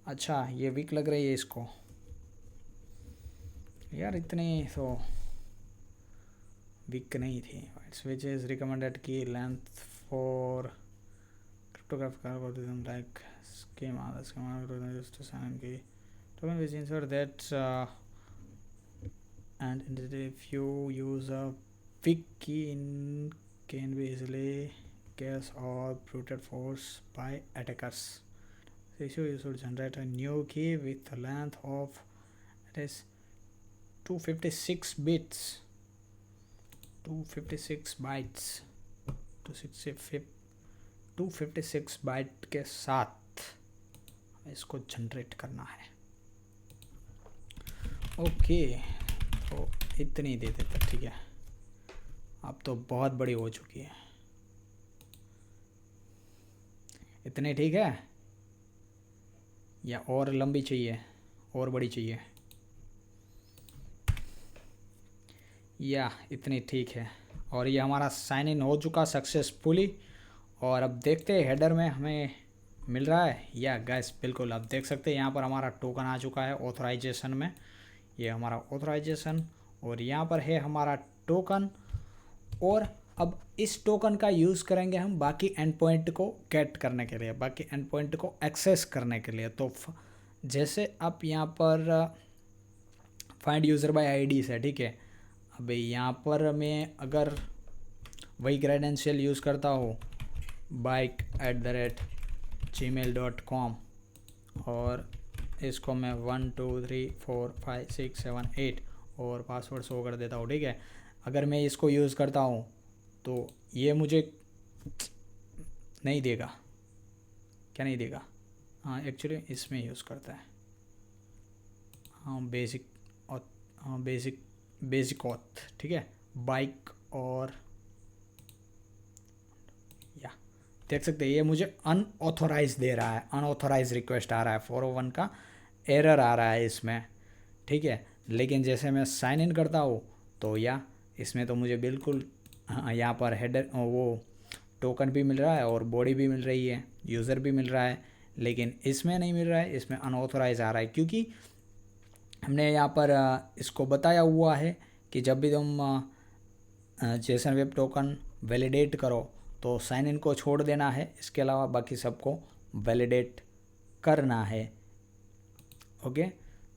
Speaker 1: अच्छा, ये वीक लग रही है इसको यार, इतनी तो वीक नहीं थी। which is recommended key length for cryptographic algorithm like schema। The schema algorithm used to sign key token which ensure that and if you use a weak key can be easily guessed or brute force by attackers। So you should generate a new key with a length of it is 256 bits 256 bytes 256 bite के साथ इसको generate करना है। Okay, तो इतनी दे देते, ठीक है। अब तो बहुत बड़ी हो चुकी है, इतने ठीक है या और लंबी चाहिए, और बड़ी चाहिए, या इतनी ठीक है। और ये हमारा साइन इन हो चुका सक्सेसफुली। और अब देखते हैं हेडर में हमें मिल रहा है या गैस। बिल्कुल, अब देख सकते हैं यहाँ पर हमारा टोकन आ चुका है ऑथराइजेशन में। ये हमारा ऑथराइजेशन और यहाँ पर है हमारा टोकन। और अब इस टोकन का यूज़ करेंगे हम बाकी एंड पॉइंट को गेट करने के लिए, बाकी एंड पॉइंट को एक्सेस करने के लिए। तो जैसे आप यहाँ पर फाइंड यूज़र बाय आईडी से, ठीक है। अभी यहाँ पर मैं अगर वही क्रेडेंशियल यूज़ करता हूँ bike@gmail.com और इसको मैं 1 2 3 4 5 6 7 8 और पासवर्ड शो कर देता हूँ, ठीक है। अगर मैं इसको यूज़ करता हूँ तो ये मुझे नहीं देगा, क्या नहीं देगा? हाँ, एक्चुअली इसमें यूज़ करता है। हाँ, बेसिक ऑथ, ठीक है। बाइक और या देख सकते हैं ये मुझे अनऑथोराइज दे रहा है, अनऑथोराइज रिक्वेस्ट आ रहा है, 401 का एरर आ रहा है इसमें, ठीक है। लेकिन जैसे मैं साइन इन करता हूँ तो या इसमें तो मुझे बिल्कुल यहाँ पर हेडर वो टोकन भी मिल रहा है और बॉडी भी मिल रही है, यूज़र भी मिल रहा है। लेकिन इसमें नहीं मिल रहा है, इसमें अनऑथोराइज आ रहा है, क्योंकि हमने यहाँ पर इसको बताया हुआ है कि जब भी तुम जेसन वेब टोकन वैलिडेट करो तो साइन इन को छोड़ देना है, इसके अलावा बाकी सबको वैलिडेट करना है। ओके,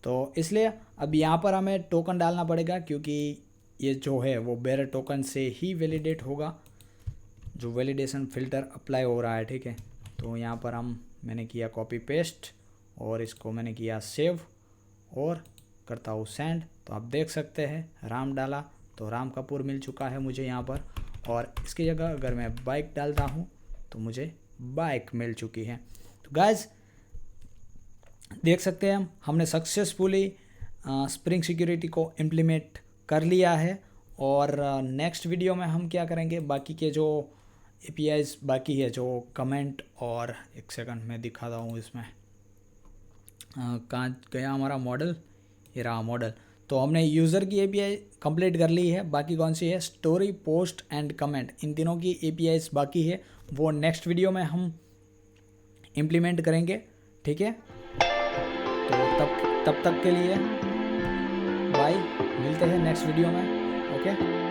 Speaker 1: तो इसलिए अब यहाँ पर हमें टोकन डालना पड़ेगा, क्योंकि ये जो है वो बेरर टोकन से ही वैलिडेट होगा, जो वैलिडेशन फ़िल्टर अप्लाई हो रहा है, ठीक है। तो यहाँ पर मैंने किया कॉपी पेस्ट और इसको मैंने किया सेव और करता हूँ सेंड। तो आप देख सकते हैं राम डाला तो राम कपूर मिल चुका है मुझे यहाँ पर, और इसकी जगह अगर मैं बाइक डालता हूँ तो मुझे बाइक मिल चुकी है। तो गाइस देख सकते हैं हमने सक्सेसफुली स्प्रिंग सिक्योरिटी को इम्प्लीमेंट कर लिया है। और नेक्स्ट वीडियो में हम क्या करेंगे, बाकी के जो APIs बाकी है, जो कमेंट, और एक सेकंड में दिखाता हूँ इसमें कहाँ गया हमारा मॉडल, ये रहा मॉडल। तो हमने यूज़र की API कंप्लीट कर ली है, बाकी कौन सी है, स्टोरी, पोस्ट एंड कमेंट, इन तीनों की APIs बाकी है, वो नेक्स्ट वीडियो में हम इम्प्लीमेंट करेंगे, ठीक है। तो तब तक के लिए बाय, मिलते हैं नेक्स्ट वीडियो में। ओके।